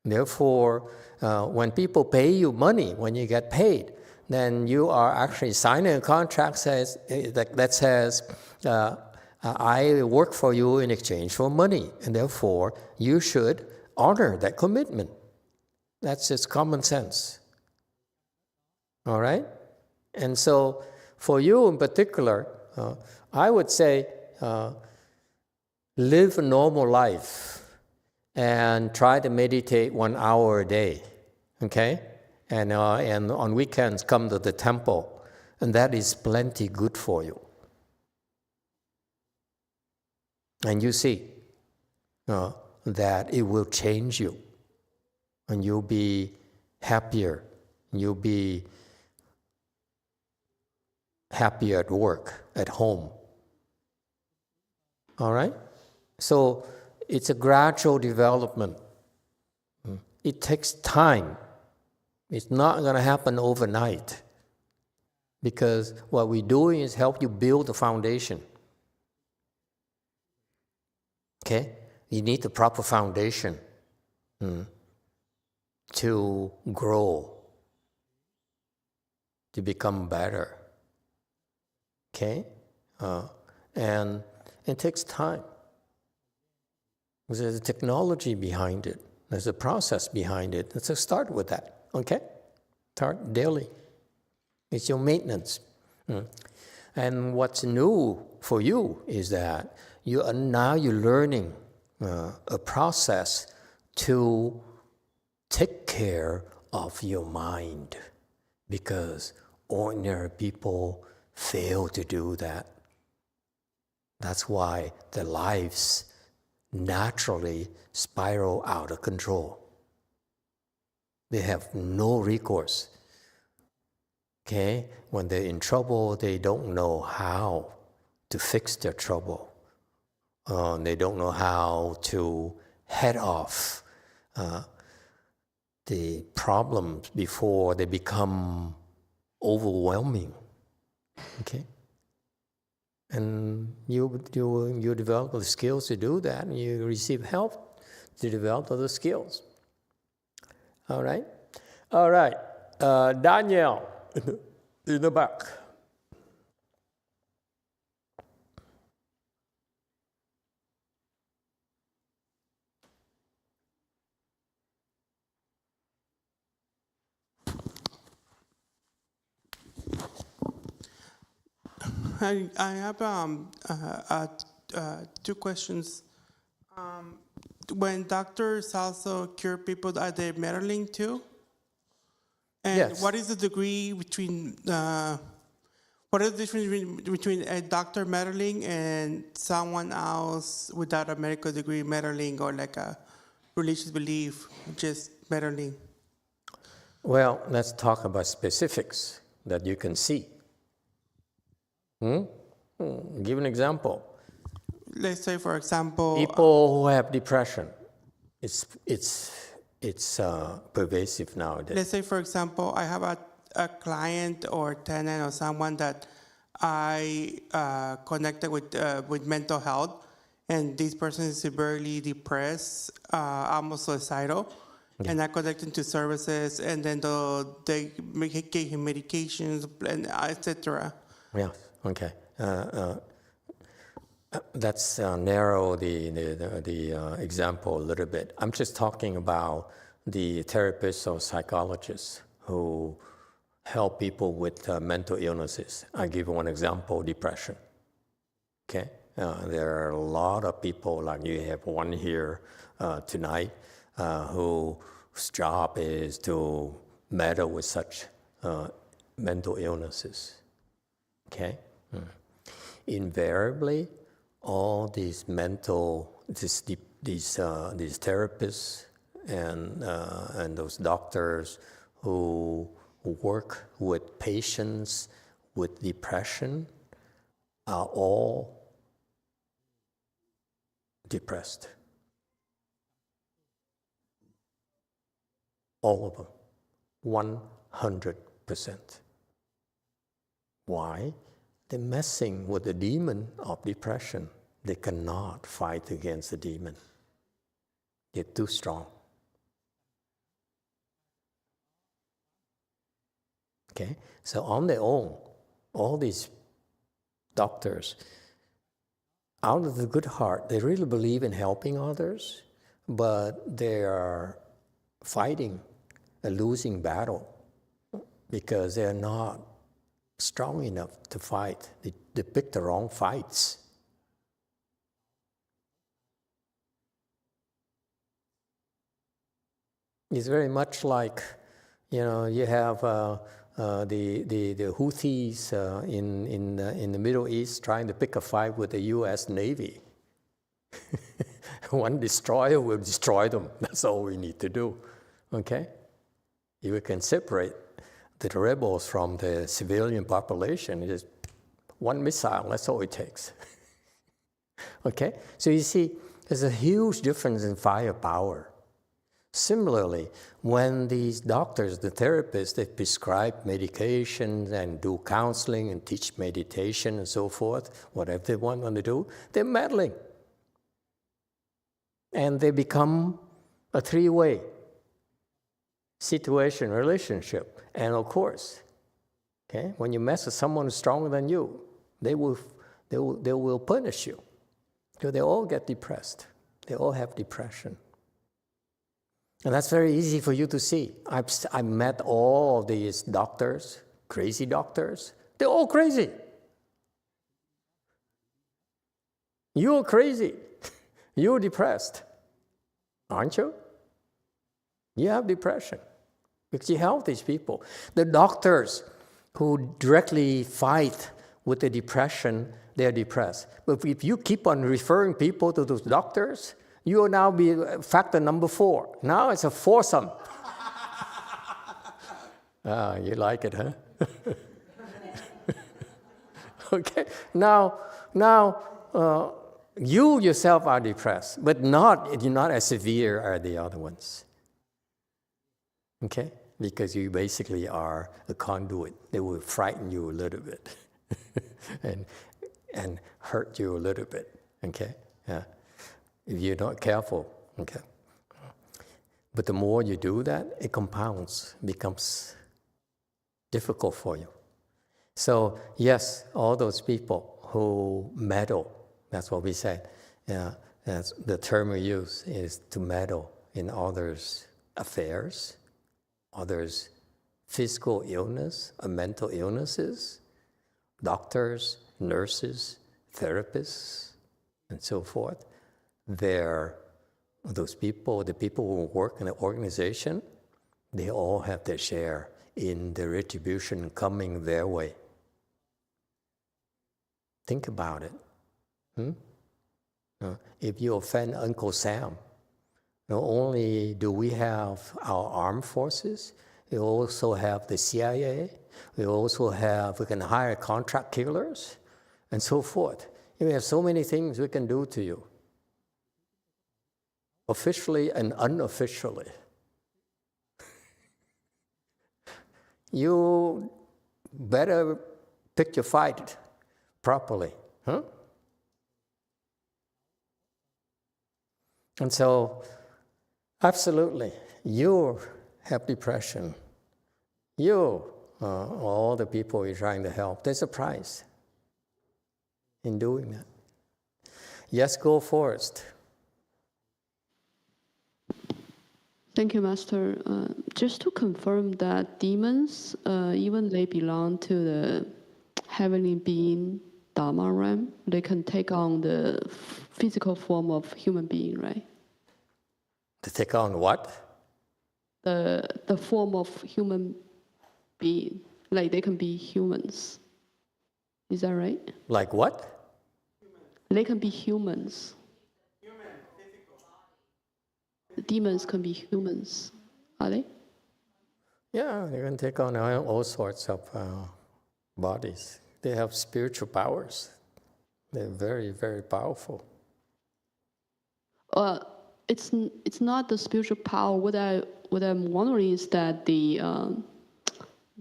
Therefore, when people pay you money, when you get paid, then you are actually signing a contract that says, I work for you in exchange for money. And therefore, you should honor that commitment. That's just common sense. All right? And so, for you in particular, I would say, live a normal life and try to meditate 1 hour a day, okay? And on weekends, come to the temple, and that is plenty good for you. And you see that it will change you, and you'll be happier. You'll be happier at work, at home. All right? So it's a gradual development. It takes time. It's not going to happen overnight, because what we're doing is help you build a foundation. Okay? You need the proper foundation to grow, to become better. Okay? And it takes time. There's a technology behind it. There's a process behind it. Let's start with that. Okay? Start daily. It's your maintenance. And what's new for you is that you're learning a process to take care of your mind, because ordinary people fail to do that. That's why their lives naturally spiral out of control. They have no recourse. Okay? When they're in trouble, they don't know how to fix their trouble. They don't know how to head off the problems before they become overwhelming. Okay? And you develop the skills to do that, and you receive help to develop those skills. All right? All right. Danielle, in the back. I have two questions. When doctors also cure people, are they meddling too? And Yes. what is the degree between, what is the difference between a doctor meddling and someone else without a medical degree meddling, or like a religious belief, just meddling? Well, let's talk about specifics that you can see. Give an example. let's say, for example, People who have depression, it's pervasive nowadays. let's say, for example, I have a client or tenant or someone that I connected with mental health, and this person is severely depressed, almost suicidal, and I connected to services, and then they gave him medications, and etc. Yeah. Okay. Let's narrow the example a little bit. I'm just talking about the therapists or psychologists who help people with mental illnesses. I give one example: depression. Okay. There are a lot of people, like you have one here tonight, whose job is to meddle with such mental illnesses. Okay? Invariably, all these these therapists and those doctors who work with patients with depression are all depressed. All of them. 100%. Why? They're messing with the demon of depression. They cannot fight against the demon. They're too strong. Okay? So on their own, all these doctors, out of the good heart, they really believe in helping others, but they are fighting a losing battle because they're not strong enough to fight. They pick the wrong fights. It's very much like, you have the Houthis in the Middle East trying to pick a fight with the U.S. Navy. One destroyer will destroy them. That's all we need to do. Okay? If we can separate the rebels from the civilian population, it is one missile. That's all it takes. Okay? So you see, there's a huge difference in firepower. Similarly, when these doctors, the therapists, they prescribe medications and do counseling and teach meditation and so forth, whatever they want to do, they're meddling. And they become a three-way situation, relationship. And of course, okay, when you mess with someone who's stronger than you, they will punish you. So they all get depressed. They all have depression. And that's very easy for you to see. I met all these doctors, crazy doctors. They're all crazy. You're crazy. You're depressed. Aren't you? You have depression. Because you help these people. The doctors who directly fight with the depression, they're depressed. But if you keep on referring people to those doctors, you will now be factor number 4. Now it's a foursome. You like it, huh? Okay. Now, you yourself are depressed, but you're not as severe as the other ones. Okay? Because you basically are a conduit. They will frighten you a little bit and hurt you a little bit. Okay? Yeah. If you're not careful, okay. But the more you do that, it compounds, becomes difficult for you. So yes, all those people who meddle, that's what we said. Yeah, that's the term we use is to meddle in others' affairs, others' physical illness or mental illnesses, doctors, nurses, therapists, and so forth. Those people, the people who work in the organization, they all have their share in the retribution coming their way. Think about it. If you offend Uncle Sam, not only do we have our armed forces, we also have the CIA, we can hire contract killers, and so forth. We have so many things we can do to you, officially and unofficially. You better pick your fight properly, huh? And so, absolutely, you have depression. You, all the people you're trying to help, there's a price in doing that. Yes, go first. Thank you, Master. Just to confirm that demons, even they belong to the heavenly being Dharma realm, they can take on the physical form of human being, right? To take on what? The form of human being, like they can be humans. Is that right? Like what? They can be humans. Demons can be humans, are they? Yeah, they can take on all sorts of bodies. They have spiritual powers. They're very, very powerful. It's not the spiritual power. What I'm wondering is that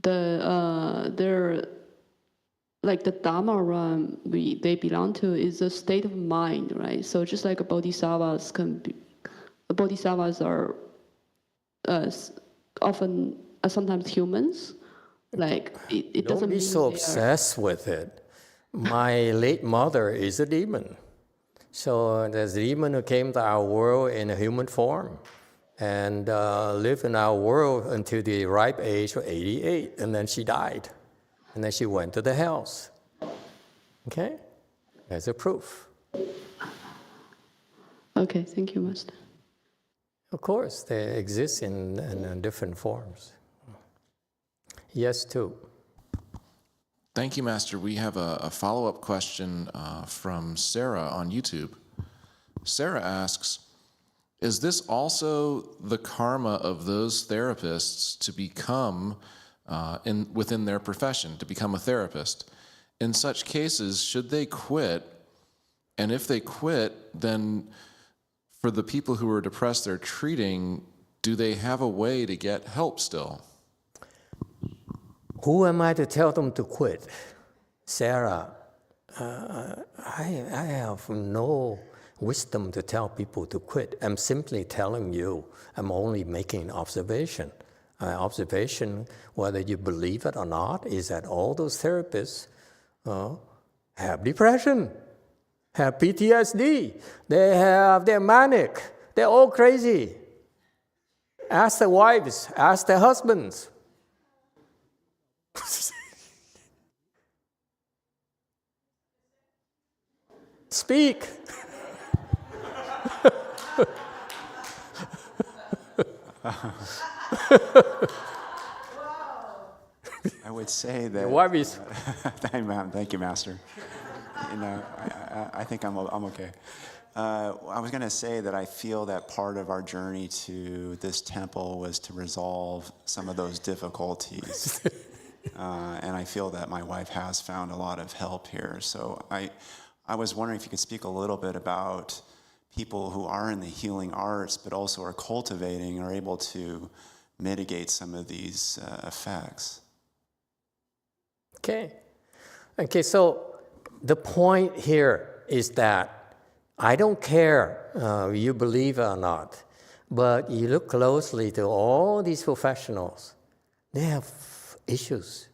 they're like the Dharma realm they belong to is a state of mind, right? So just like bodhisattvas bodhisattvas are often sometimes humans. Like it doesn't Don't be mean so they are- obsessed with it. My late mother is a demon. So there's a demon who came to our world in a human form and lived in our world until the ripe age of 88, and then she died. And then she went to the hells. Okay? There's a proof. Okay, thank you, Master. Of course, they exist in different forms. Yes, too. Thank you, Master. We have a follow-up question from Sarah on YouTube. Sarah asks, is this also the karma of those therapists to become, within their profession, to become a therapist? In such cases, should they quit? And if they quit, then for the people who are depressed they're treating, do they have a way to get help still? Who am I to tell them to quit? Sarah, I have no wisdom to tell people to quit. I'm simply telling you, I'm only making an observation. Observation, whether you believe it or not, is that all those therapists have depression, have PTSD, they're manic, they're all crazy. Ask their wives, ask their husbands. Speak. I would say that. Your wife is. Thank you, Master. You know, I think I'm okay. I was going to say that I feel that part of our journey to this temple was to resolve some of those difficulties. And I feel that my wife has found a lot of help here. So I was wondering if you could speak a little bit about people who are in the healing arts, but also are cultivating, are able to mitigate some of these effects. Okay, so the point here is that I don't care you believe it or not, but you look closely to all these professionals, they have issues,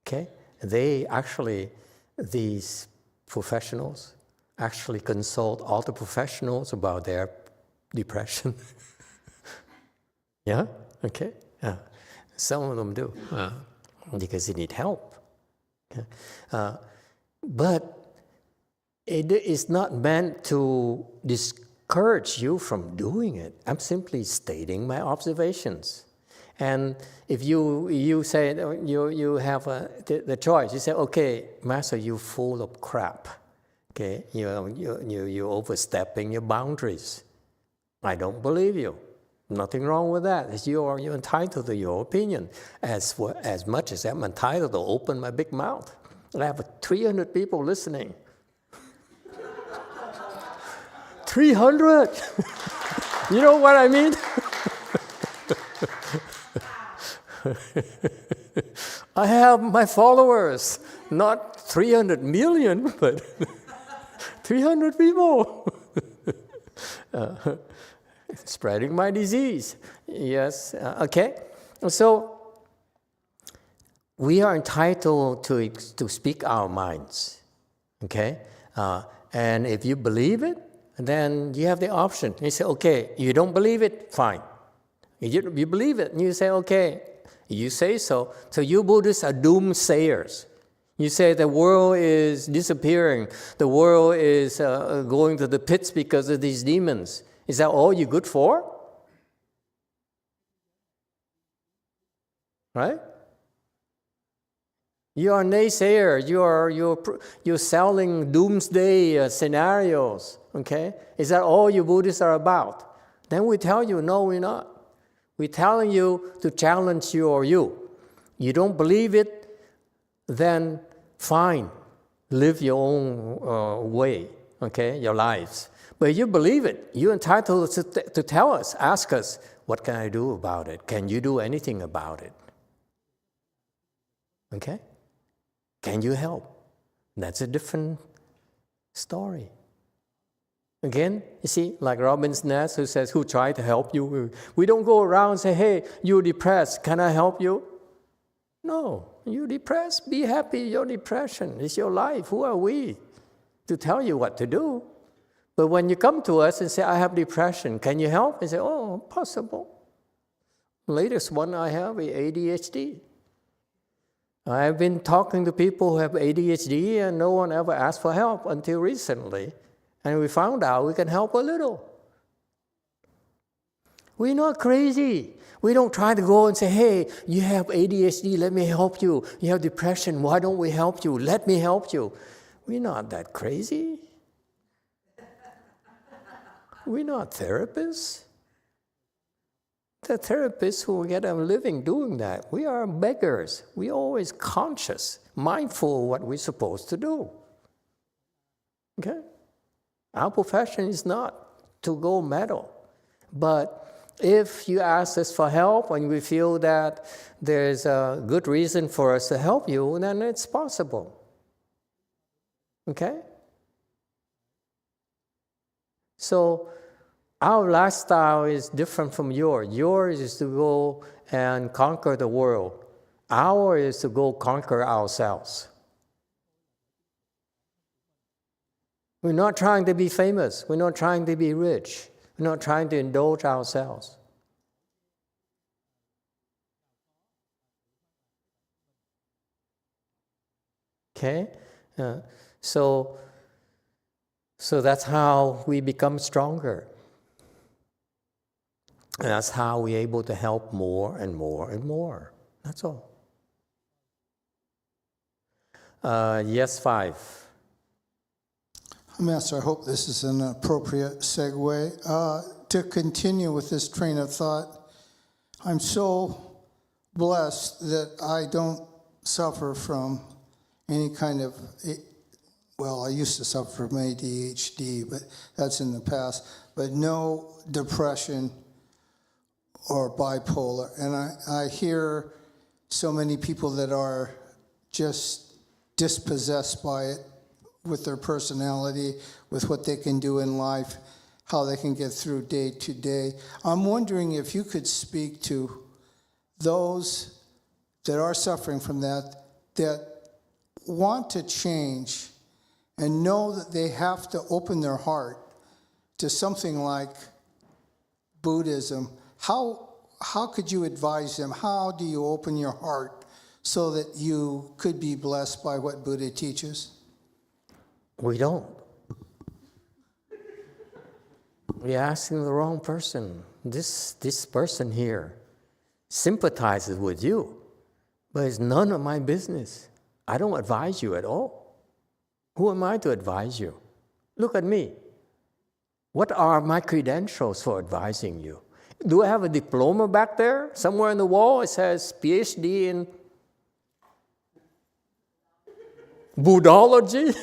okay? These professionals actually consult all the professionals about their depression. Yeah, okay, yeah. Some of them do, because they need help. Okay? But it is not meant to discourage you from doing it. I'm simply stating my observations. And if you say, you have the choice, you say, okay, Master, you're full of crap. Okay, you're overstepping your boundaries. I don't believe you. Nothing wrong with that. You're entitled to your opinion. As much as I'm entitled to open my big mouth. I have 300 people listening. 300. You know what I mean? I have my followers, not 300 million, but 300 people. Spreading my disease. Yes, okay. So we are entitled to speak our minds, okay? And if you believe it, then you have the option. You say, okay, you don't believe it, fine. You believe it, and you say, okay, you say so. So you Buddhists are doomsayers. You say the world is disappearing, the world is going to the pits because of these demons. Is that all you're good for? Right? You are a naysayer. You're selling doomsday scenarios. Okay? Is that all you Buddhists are about? Then we tell you, no, we're not. We're telling you to challenge you or you. You don't believe it, then fine. Live your own way, okay, your lives. But if you believe it, you're entitled to tell us, ask us, what can I do about it? Can you do anything about it? Okay? Can you help? That's a different story. Again, you see, like Robin's Nest, who says, who tried to help you? We don't go around and say, hey, you're depressed, can I help you? No, you're depressed, be happy, your depression, it's your life. Who are we to tell you what to do? But when you come to us and say, I have depression, can you help? And say, oh, possible. Latest one I have is ADHD. I've been talking to people who have ADHD and no one ever asked for help until recently. And we found out we can help a little. We're not crazy. We don't try to go and say, hey, you have ADHD, let me help you. You have depression, why don't we help you? Let me help you. We're not that crazy. We're not therapists. The therapists who get a living doing that, we are beggars. We're always conscious, mindful of what we're supposed to do. Okay? Our profession is not to go meddle. But if you ask us for help and we feel that there's a good reason for us to help you, then it's possible. Okay? So our lifestyle is different from yours. Yours is to go and conquer the world. Ours is to go conquer ourselves. We're not trying to be famous. We're not trying to be rich. We're not trying to indulge ourselves. Okay? So that's how we become stronger. And that's how we're able to help more and more and more. That's all. Yes, 5. Master, I hope this is an appropriate segue. To continue with this train of thought, I'm so blessed that I don't suffer from any kind of, well, I used to suffer from ADHD, but that's in the past, but no depression or bipolar. And I hear so many people that are just dispossessed by it, with their personality, with what they can do in life, how they can get through day to day. I'm wondering if you could speak to those that are suffering from that want to change and know that they have to open their heart to something like Buddhism. How could you advise them? How do you open your heart so that you could be blessed by what Buddha teaches? We don't. We're asking the wrong person. This person here sympathizes with you, but it's none of my business. I don't advise you at all. Who am I to advise you? Look at me. What are my credentials for advising you? Do I have a diploma back there? Somewhere on the wall it says PhD in Buddhology?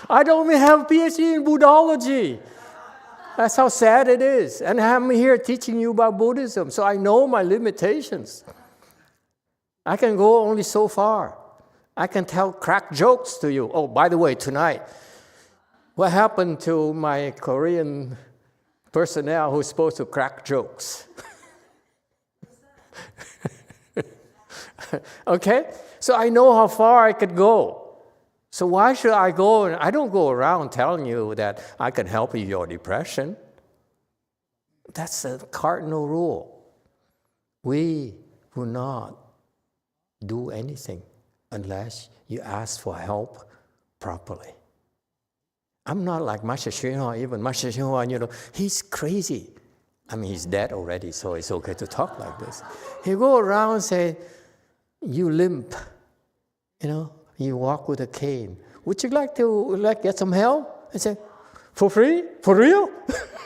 I don't even have a PhD in Buddhology. That's how sad it is. And I'm here teaching you about Buddhism, so I know my limitations. I can go only so far. I can tell crack jokes to you. Oh, by the way, tonight, what happened to my Korean personnel who's supposed to crack jokes? Okay? So I know how far I could go. So why should I go? I don't go around telling you that I can help you with your depression. That's a cardinal rule. We will not do anything unless you ask for help properly. I'm not like Master Xinhua, even Master Xinhua, he's crazy. I mean, he's dead already, so it's okay to talk like this. He go around and say, you limp, you walk with a cane. Would you like to get some help? I say, for free? For real?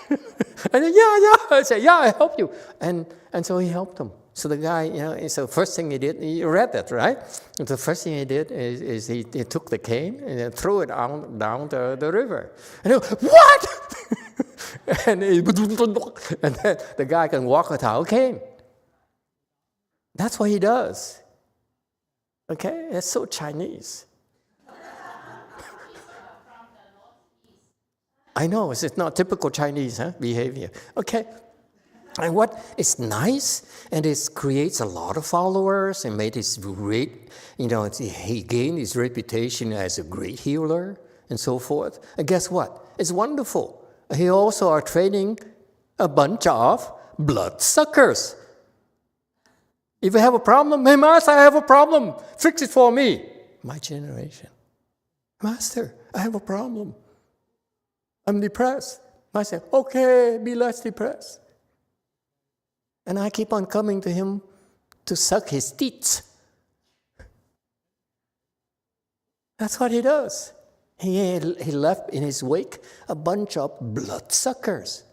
And then, yeah. I say, yeah, I help you. And so he helped him. So the guy, so the first thing he did, you read that, right? And the first thing he did is he took the cane and then threw it down the river. And he goes, what? and then the guy can walk without a cane. That's what he does. Okay? It's so Chinese. I know, it's not typical Chinese behavior. Okay. And what is nice, and it creates a lot of followers and made his great, he gained his reputation as a great healer and so forth. And guess what? It's wonderful. He also are training a bunch of bloodsuckers. If you have a problem, hey, Master, I have a problem. Fix it for me. My generation. Master, I have a problem. I'm depressed. Master, okay, be less depressed. And I keep on coming to him to suck his teeth. That's what he does. He left in his wake a bunch of bloodsuckers.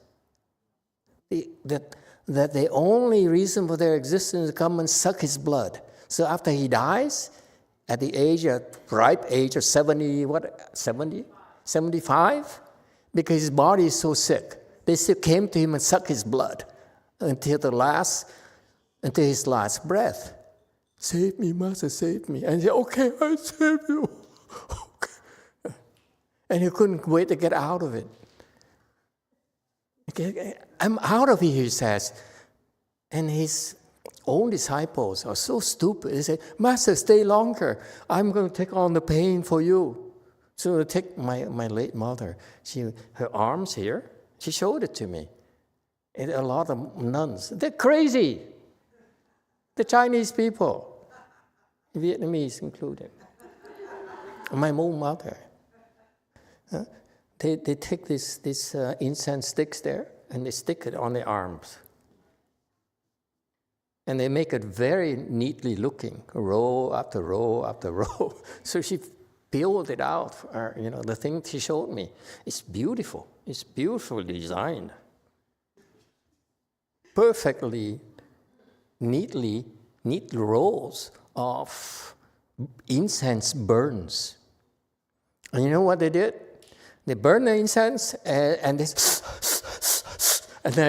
That the only reason for their existence is to come and suck his blood. So after he dies, at the ripe age of 75, because his body is so sick, they still came to him and sucked his blood. Until his last breath. Save me, Master, save me. And he said, okay, I save you. Okay. And he couldn't wait to get out of it. Okay, I'm out of here, he says. And his own disciples are so stupid. They say, Master, stay longer. I'm going to take on the pain for you. So I take my late mother. Her arms here, she showed it to me. And a lot of nuns, they're crazy. The Chinese people, Vietnamese included. My own mother. They take this incense sticks there and they stick it on their arms. And they make it very neatly looking, row after row after row. So she peeled it out, the thing she showed me. It's beautiful. It's beautifully designed. Perfectly, neat rows of incense burns. And you know what they did? They burn the incense and then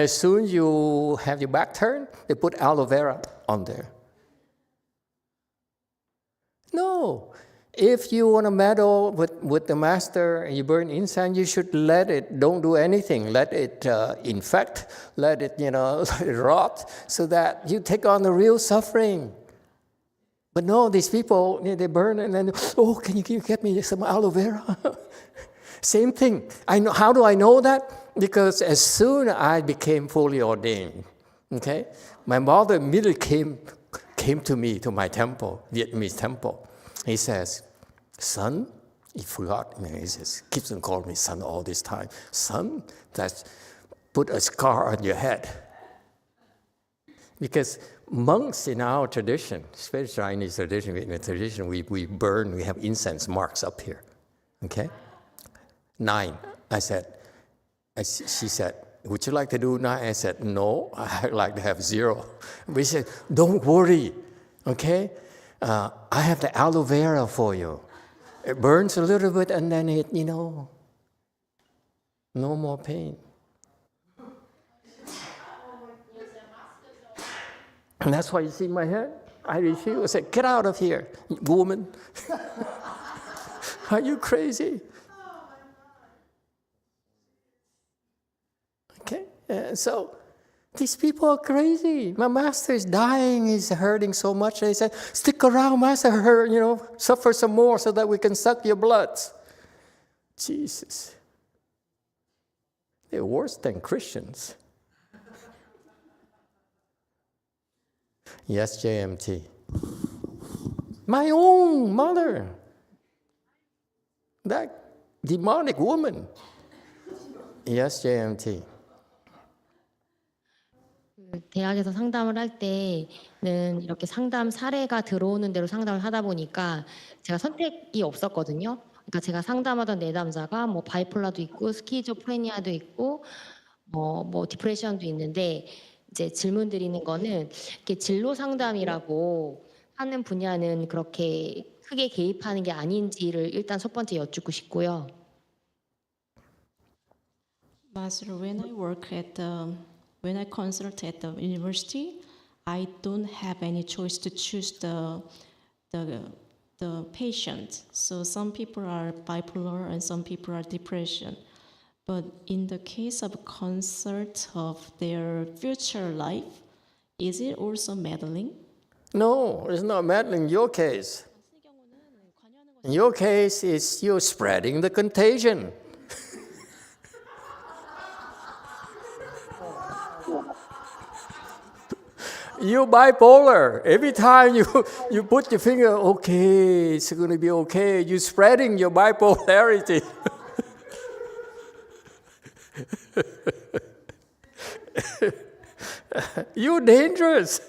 as soon as you have your back turned, they put aloe vera on there. No. If you want to meddle with the master and you burn incense, you should let it, don't do anything. Let it infect, let it, let it rot, so that you take on the real suffering. But no, these people, they burn and then, can you get me some aloe vera? Same thing. How do I know that? Because as soon as I became fully ordained, okay, my mother immediately came to me, to my temple, Vietnamese temple. He says, son, he forgot, he says, keeps on calling me son all this time. Son, that's put a scar on your head. Because monks in our tradition, especially Chinese tradition, Vietnamese tradition, we burn, we have incense marks up here. Okay? 9. She said, would you like to do 9? I said, no, I'd like to have 0. But she said, don't worry, okay? I have the aloe vera for you. It burns a little bit and then it, no more pain. And that's why you see my head. I refuse. I said, get out of here, woman. Are you crazy? Okay, so these people are crazy. My master is dying. He's hurting so much. They said, stick around, master. Suffer some more so that we can suck your blood. Jesus. They're worse than Christians. Yes, JMT. My own mother. That demonic woman. Yes, JMT. 대학에서 상담을 할 때는 이렇게 상담 사례가 들어오는 대로 상담을 하다 보니까 제가 선택이 없었거든요. 그러니까 제가 상담하던 내담자가 뭐 바이폴라도 있고 스키조프레니아도 있고 뭐 디프레션도 있는데 이제 질문 드리는 거는 이렇게 진로 상담이라고 하는 분야는 그렇게 크게 개입하는 게 아닌지를 일단 첫 번째 여쭙고 싶고요. Master, when I consult at the university, I don't have any choice to choose the patient. So some people are bipolar and some people are depression. But in the case of consult of their future life, is it also meddling? No, it's not meddling in your case. In your case, it's you're spreading the contagion. You're bipolar. Every time you put your finger, okay, it's going to be okay. You're spreading your bipolarity. You're dangerous.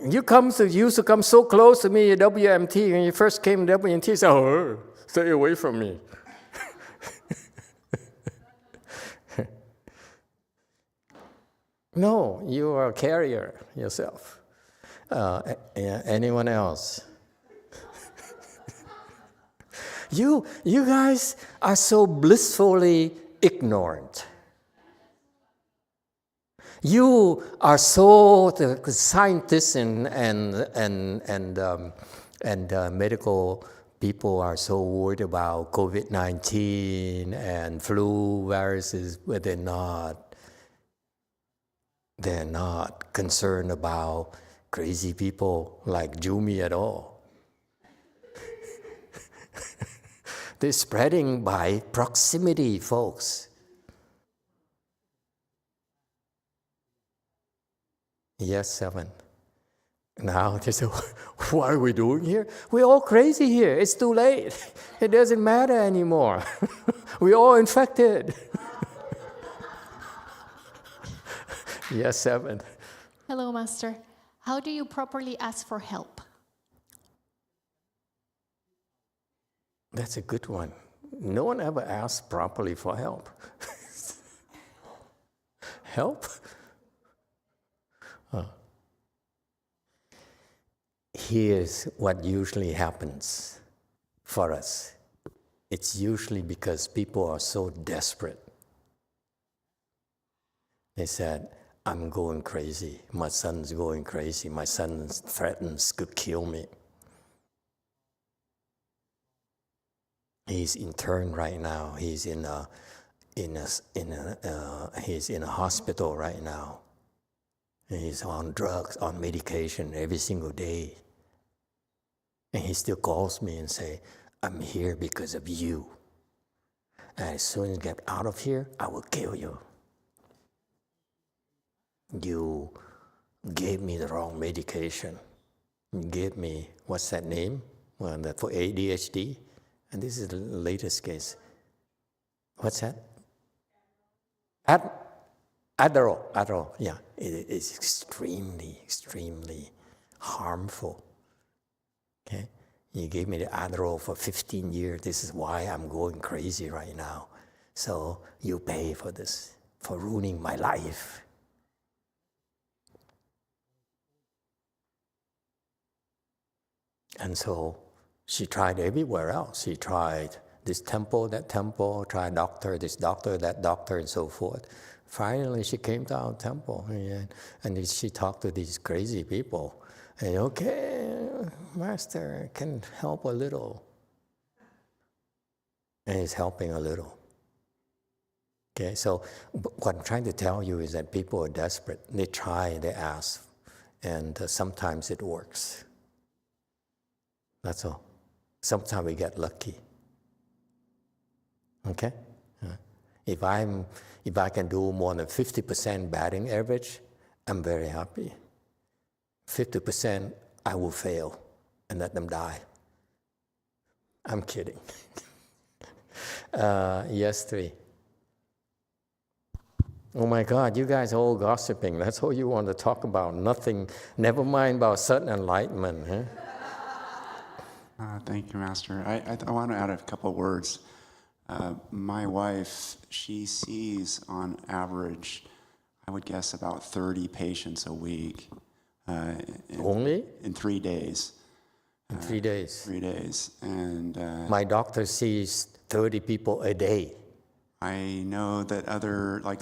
You used to come so close to me at WMT. When you first came to WMT, you said, oh, stay away from me. No, you are a carrier yourself. Anyone else? You guys are so blissfully ignorant. You are so the scientists and medical people are so worried about COVID-19 and flu viruses, but they're not. They're not concerned about crazy people like Jumi at all. They're spreading by proximity, folks. Yes, 7. Now they say, what are we doing here? We're all crazy here. It's too late. It doesn't matter anymore. We're all infected. Yes, 7. Hello, Master. How do you properly ask for help? That's a good one. No one ever asks properly for help. Help? Here's what usually happens for us. It's usually because people are so desperate. They said, I'm going crazy. My son's going crazy. My son threatens to kill me. He's interned right now. He's in a hospital right now. And he's on drugs, on medication every single day. And he still calls me and say, I'm here because of you. And as soon as I get out of here, I will kill you. You gave me the wrong medication. You gave me, what's that name? Well, for ADHD. And this is the latest case. What's that? Adderall, yeah. It is extremely, extremely harmful. Okay? You gave me the Adderall for 15 years. This is why I'm going crazy right now. So you pay for this, for ruining my life. And so she tried everywhere else. She tried this temple, that temple, tried doctor, this doctor, that doctor, and so forth. Finally, she came to our temple, and then she talked to these crazy people. And okay, Master can help a little. And he's helping a little. Okay, so what I'm trying to tell you is that people are desperate. They try, they ask, and sometimes it works. That's all. Sometimes we get lucky. Okay? If I can do more than 50% batting average, I'm very happy. 50%, I will fail and let them die. I'm kidding. Yes, 3. Oh my God, you guys are all gossiping. That's all you want to talk about. Nothing, never mind about sudden enlightenment. Huh? Thank you, Master. I want to add a couple of words. My wife, she sees on average, I would guess about 30 patients a week. Only? In 3 days. In 3 days? 3 days. And my doctor sees 30 people a day. I know that other like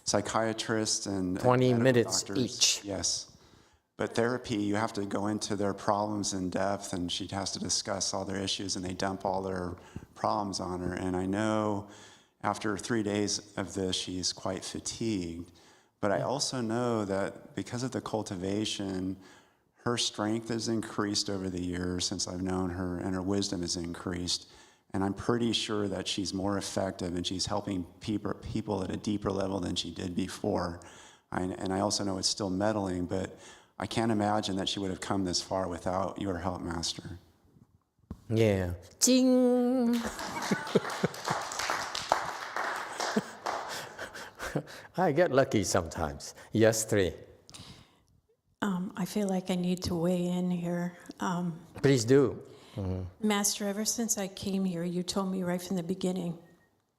psychiatrists and 20 minutes doctors, each. Yes. But therapy, you have to go into their problems in depth, and she has to discuss all their issues, and they dump all their problems on her. And I know after 3 days of this, she's quite fatigued. But I also know that because of the cultivation, her strength has increased over the years since I've known her, and her wisdom has increased. And I'm pretty sure that she's more effective, and she's helping people at a deeper level than she did before. And I also know it's still meddling, but I can't imagine that she would have come this far without your help, Master. Yeah. Ching! I get lucky sometimes. Yes, 3. I feel like I need to weigh in here. Please do. Master, ever since I came here, you told me right from the beginning,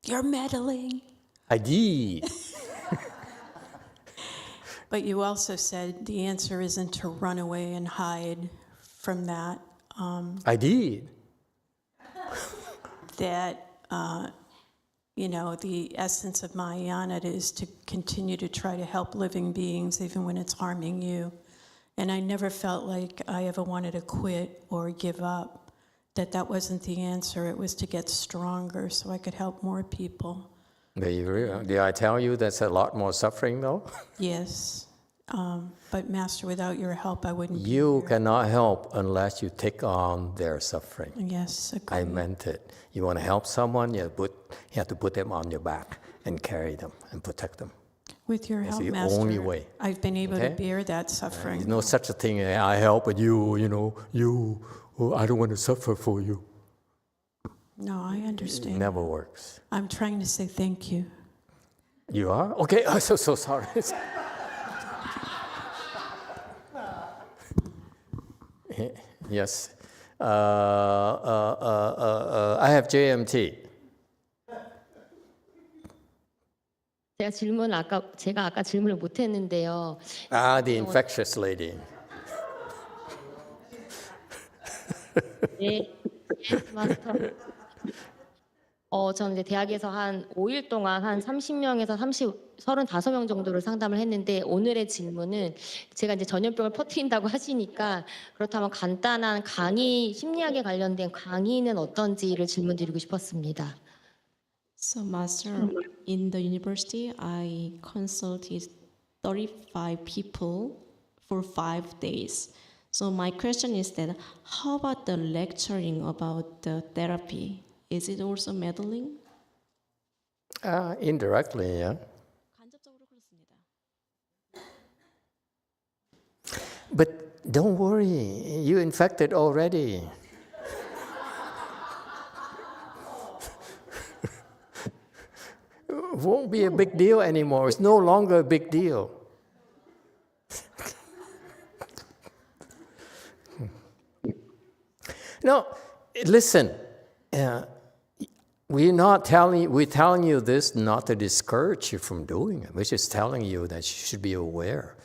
you're meddling. I did. But you also said the answer isn't to run away and hide from that. I did. That, the essence of Mahayana is to continue to try to help living beings even when it's harming you. And I never felt like I ever wanted to quit or give up. That wasn't the answer. It was to get stronger so I could help more people. Did I tell you that's a lot more suffering, though? Yes. But Master, without your help, I wouldn't be You here. cannot help unless you take on their suffering. Yes, agreed. I meant it. You want to help someone, you have to put them on your back and carry them and protect them. With your It's help, the Master, only way. I've been able to Okay? bear that suffering. There's no such a thing, I help you, I don't want to suffer for you. No, I It understand. never works. I'm trying to say thank you. You are? Okay, I'm so sorry. Yes. I have JMT. 제가 아까 질문을 못 했는데요. The infectious lady. 네, 마스터. 저는 이제 대학에서 한 5일 동안 한 30명에서 35명 정도를 상담을 했는데 오늘의 질문은 제가 이제 전염병을 퍼뜨린다고 하시니까 그렇다면 간단한 강의, 심리학에 관련된 강의는 어떤지를 질문드리고 싶었습니다. So, Master, in the university, I consulted 35 people for 5 days. So my question is that, how about the lecturing about the therapy? Is it also meddling? Indirectly, yeah. 간접적으로 그렇습니다. But don't worry, you infected already. It won't be a big deal anymore. It's no longer a big deal. No, listen. We're telling you this not to discourage you from doing it. We're just telling you that you should be aware.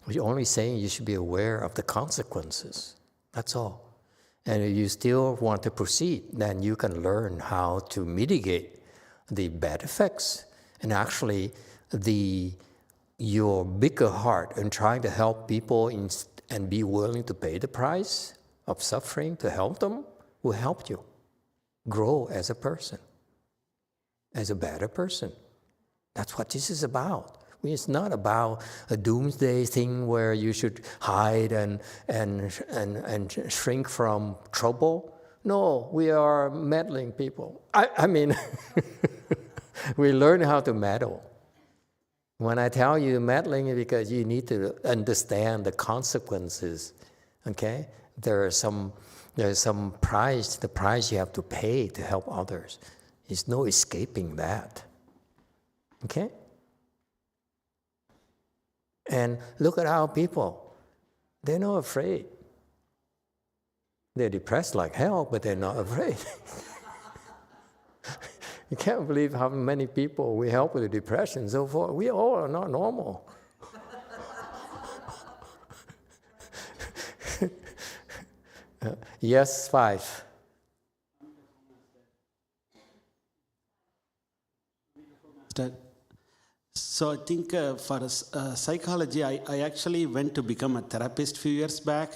We're only saying you should be aware of the consequences. That's all. and if you still want to proceed, then you can learn how to mitigate the bad effects. And actually, your bigger heart in trying to help people and be willing to pay the price of suffering to help them will help you grow as a person, as a better person. That's what this is about. It's not about a doomsday thing where you should hide and shrink from trouble. No, we are meddling people. I mean, we learn how to meddle. When I tell you meddling, it's because you need to understand the consequences. Okay, there's some price. The price you have to pay to help others. There's no escaping that. Okay. And look at our people. They're not afraid. They're depressed like hell, but they're not afraid. You can't believe how many people we help with depression and so forth. We all are not normal. Yes, 5. So I think for psychology, I actually went to become a therapist a few years back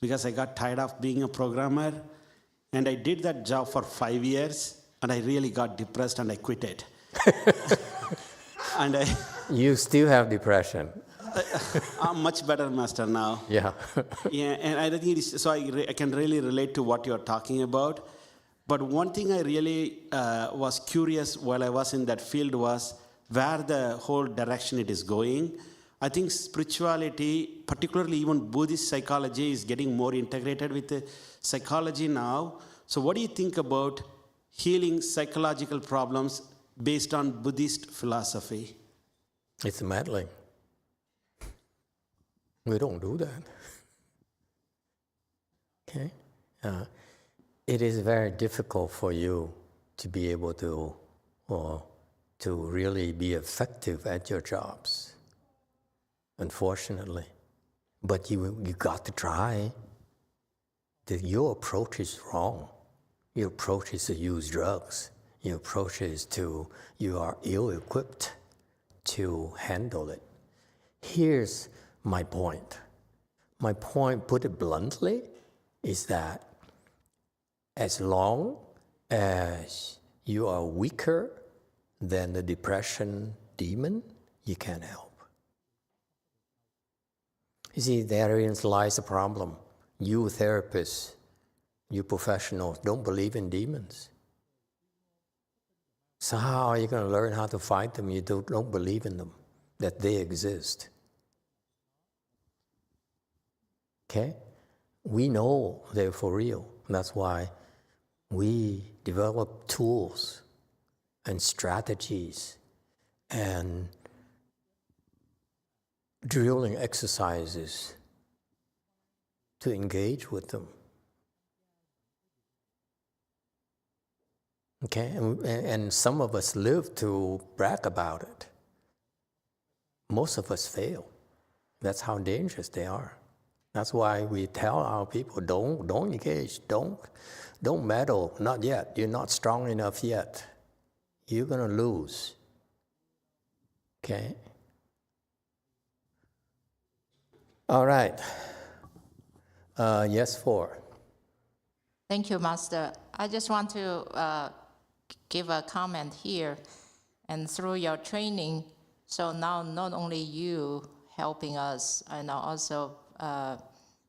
because I got tired of being a programmer. And I did that job for 5 years, and I really got depressed, and I quit it. You still have depression. I'm much better, Master, now. Yeah. Yeah, and I think so I can really relate to what you're talking about. But one thing I really was curious while I was in that field was where the whole direction it is going. I think spirituality, particularly even Buddhist psychology, is getting more integrated with the psychology now. So what do you think about healing psychological problems based on Buddhist philosophy? It's meddling. We don't do that. Okay? It is very difficult for you to be able to really be effective at your jobs, unfortunately. But you got to try. Your approach is wrong. Your approach is to use drugs. Your approach is you are ill-equipped to handle it. Here's my point. My point, put it bluntly, is that as long as you are weaker than the depression demon, you can't help. You see, therein lies the problem. You therapists, you professionals don't believe in demons. So how are you going to learn how to fight them? You don't believe in them, that they exist. Okay? We know they're for real. That's why we develop tools and strategies and drilling exercises to engage with them. Okay? And some of us live to brag about it. Most of us fail. That's how dangerous they are. That's why we tell our people, don't engage, don't meddle, not yet. You're not strong enough yet. You're going to lose. Okay? All right. Yes, 4. Thank you, Master. I just want to give a comment here. And through your training, so now not only you helping us, and also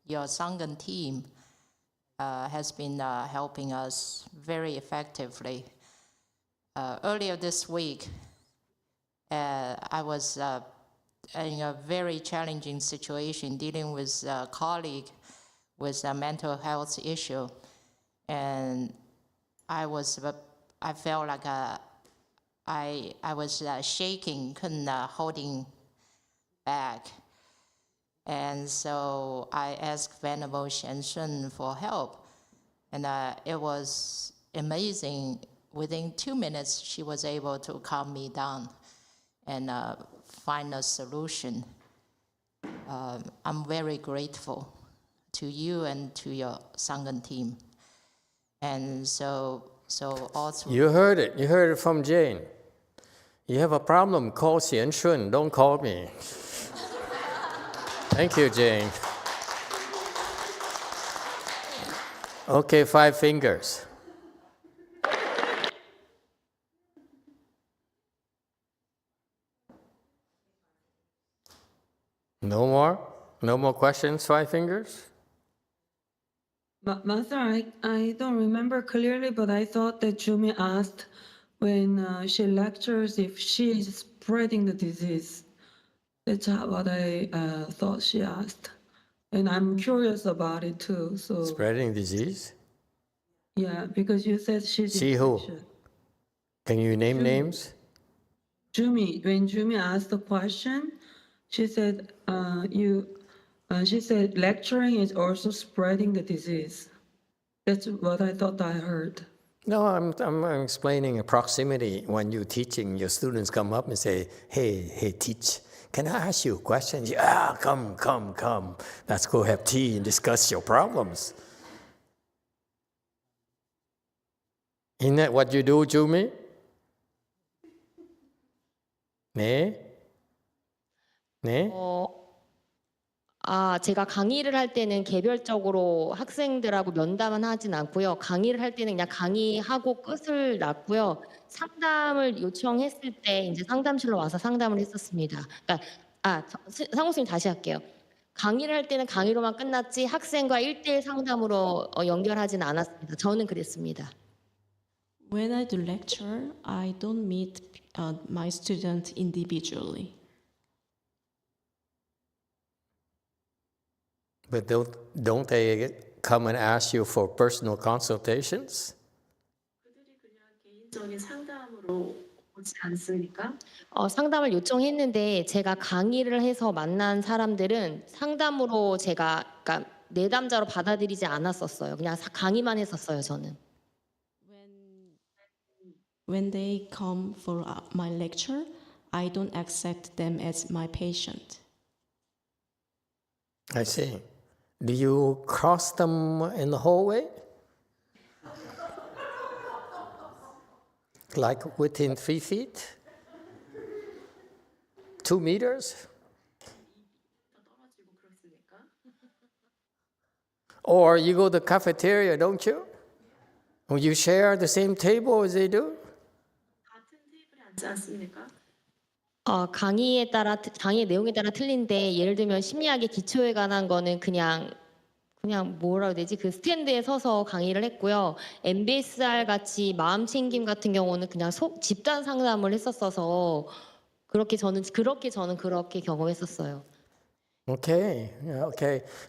your Sangha team has been helping us very effectively. Earlier this week, I was in a very challenging situation dealing with a colleague with a mental health issue. And I felt like I was shaking, couldn't holding back. And so I asked Venerable Shenshun for help. And it was amazing. Within 2 minutes, she was able to calm me down and find a solution. I'm very grateful to you and to your Sangha team. And so all through. You heard it. You heard it from Jane. You have a problem, call Xian Shun. Don't call me. Thank you, Jane. Okay, 5 fingers. No more? No more questions, 5 fingers? Master, I don't remember clearly, but I thought that Jumi asked when she lectures if she is spreading the disease. That's what I thought she asked. And I'm curious about it too. So Spreading disease? yeah, because you said she's She who? infectious. Can you name names? Jumi, when Jumi asked the question, she said, she said lecturing is also spreading the disease. That's what I thought I heard. No, I'm explaining a proximity. When you're teaching, your students come up and say, hey, teach. Can I ask you a question? Yeah, come. Let's go have tea and discuss your problems. Isn't that what you do, Jumi? 네? 제가 강의를 할 때는 개별적으로 학생들하고 면담은 하진 않고요. 강의를 할 때는 그냥 강의하고 끝을 놨고요. 상담을 요청했을 때 이제 상담실로 와서 상담을 했었습니다. 그러니까 상호스님 다시 할게요. 강의를 할 때는 강의로만 끝났지 학생과 1대1 상담으로 연결하진 않았습니다. 저는 그랬습니다. When I do lecture, I don't meet my students individually. But don't they come and ask you for personal consultations? 개인적인 상담으로 오지 않습니까? 상담을 요청했는데 제가 강의를 해서 만난 사람들은 상담으로 제가 그러니까 내담자로 받아들이지 않았었어요. 그냥 강의만 했었어요, 저는. When they come for my lecture, I don't accept them as my patient. I see. Do you cross them in the hallway? Like within 3 feet? 2 meters? Or you go to the cafeteria, don't you? Or you share the same table as they do? 앉지 않습니까? 강의에 따라 강의 내용에 따라 틀린데 예를 들면 심리학의 기초에 관한 거는 그냥 뭐라고 해야 되지? 그 스탠드에 서서 강의를 했고요. MBSR 같이 마음 챙김 같은 경우는 그냥 집단 상담을 했었어서 그렇게 저는 그렇게 경험했었어요. Okay.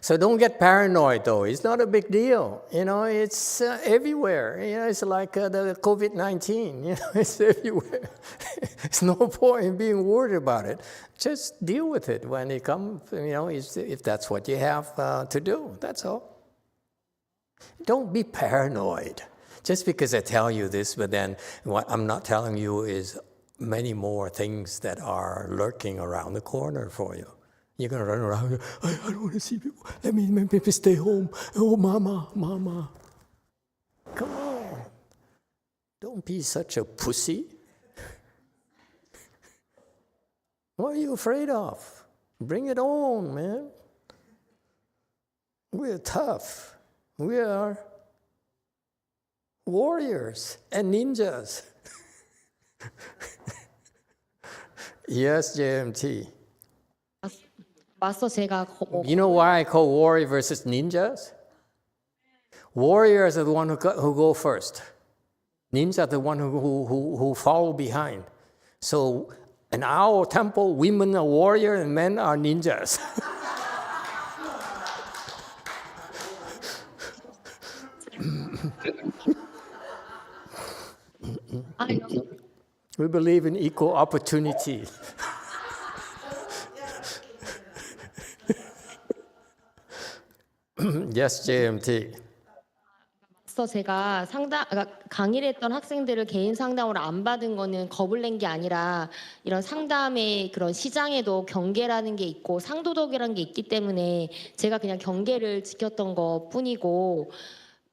So don't get paranoid, though. It's not a big deal. It's everywhere. It's like the COVID-19. It's everywhere. It's no point in being worried about it. Just deal with it when it comes. If that's what you have to do. That's all. Don't be paranoid. Just because I tell you this, but then what I'm not telling you is many more things that are lurking around the corner for you. You're going to run around, I don't want to see people. Let me stay home. Oh, mama. Come on. Don't be such a pussy. What are you afraid of? Bring it on, man. We're tough. We are warriors and ninjas. Yes, JMT. You know why I call warrior versus ninjas? Warriors are the one who go first. Ninjas are the one who follow behind. So in our temple, women are warriors and men are ninjas. We believe in equal opportunity. Yes, JMT. 그래서 제가 강의를 했던 학생들을 개인 상담으로 안 받은 거는 겁을 낸 게 아니라 이런 상담의 그런 시장에도 경계라는 게 있고 상도덕이라는 게 있기 때문에 제가 그냥 경계를 지켰던 것 뿐이고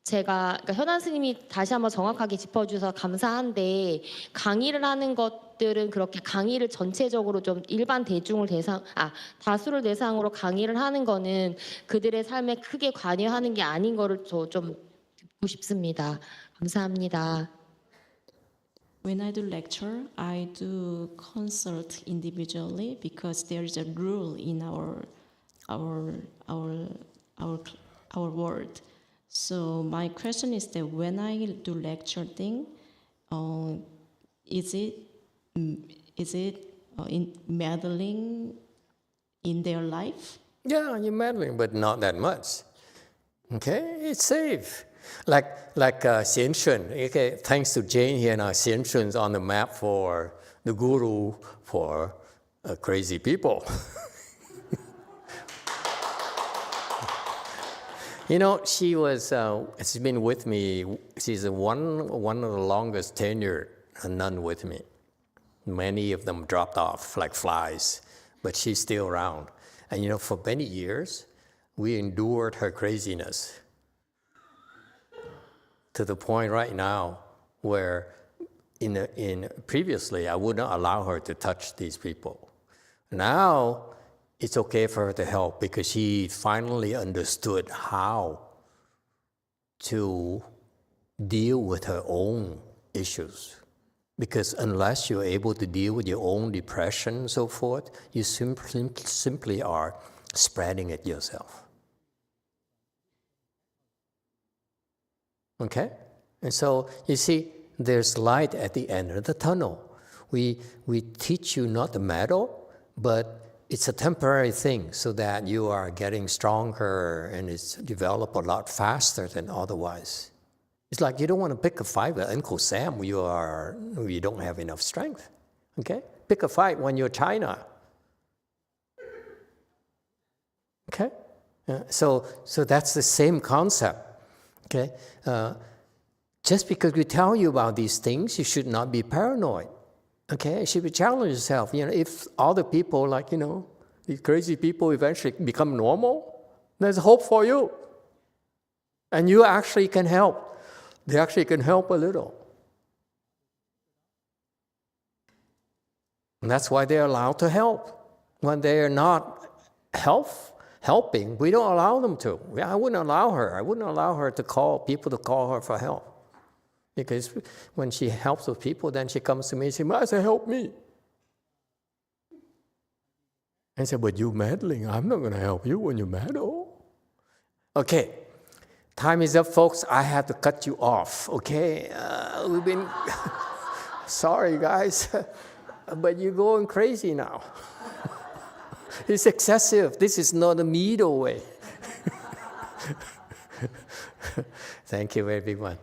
제가 그러니까 현안 스님이 다시 한번 정확하게 짚어주셔서 감사한데 강의를 하는 것들은 그렇게 강의를 전체적으로 좀 일반 대중을 다수를 대상으로 강의를 하는 거는 그들의 삶에 크게 관여하는 게 아닌 거를 저 좀 듣고 싶습니다. 감사합니다. When I do lecture, I do consult individually because there is a rule in our world. So my question is that when I do lecture thing, is it in meddling in their life? Yeah, you're meddling, but not that much. Okay, it's safe. Like Xian Shun. Okay, thanks to Jane here now, Xian Shun's on the map for the guru for crazy people. You know, she's been with me. She's one of the longest tenured nun with me. Many of them dropped off like flies, but she's still around. And you know, for many years, we endured her craziness to the point right now where previously I wouldn't allow her to touch these people. Now, it's okay for her to help because she finally understood how to deal with her own issues. Because unless you're able to deal with your own depression and so forth, you simply are spreading it yourself. Okay? And so, you see, there's light at the end of the tunnel. We teach you not to meddle, but it's a temporary thing so that you are getting stronger and it's developed a lot faster than otherwise. It's like you don't want to pick a fight with Uncle Sam when you don't have enough strength. Okay? Pick a fight when you're China. Okay? So that's the same concept. Okay? Just because we tell you about these things, you should not be paranoid. Okay, you should challenge yourself. You know, if other people, like, you know, these crazy people eventually become normal, there's hope for you. And you actually can help. They actually can help a little. And that's why they're allowed to help. When they're not helping, we don't allow them to. I wouldn't allow her. I wouldn't allow her to call people to call her for help. Because when she helps with people, then she comes to me and says, Master, help me. I said, but you're meddling. I'm not going to help you when you meddle. Okay, time is up, folks. I have to cut you off, okay? We've been, sorry, guys, but you're going crazy now. It's excessive. This is not a middle way. Thank you, everyone.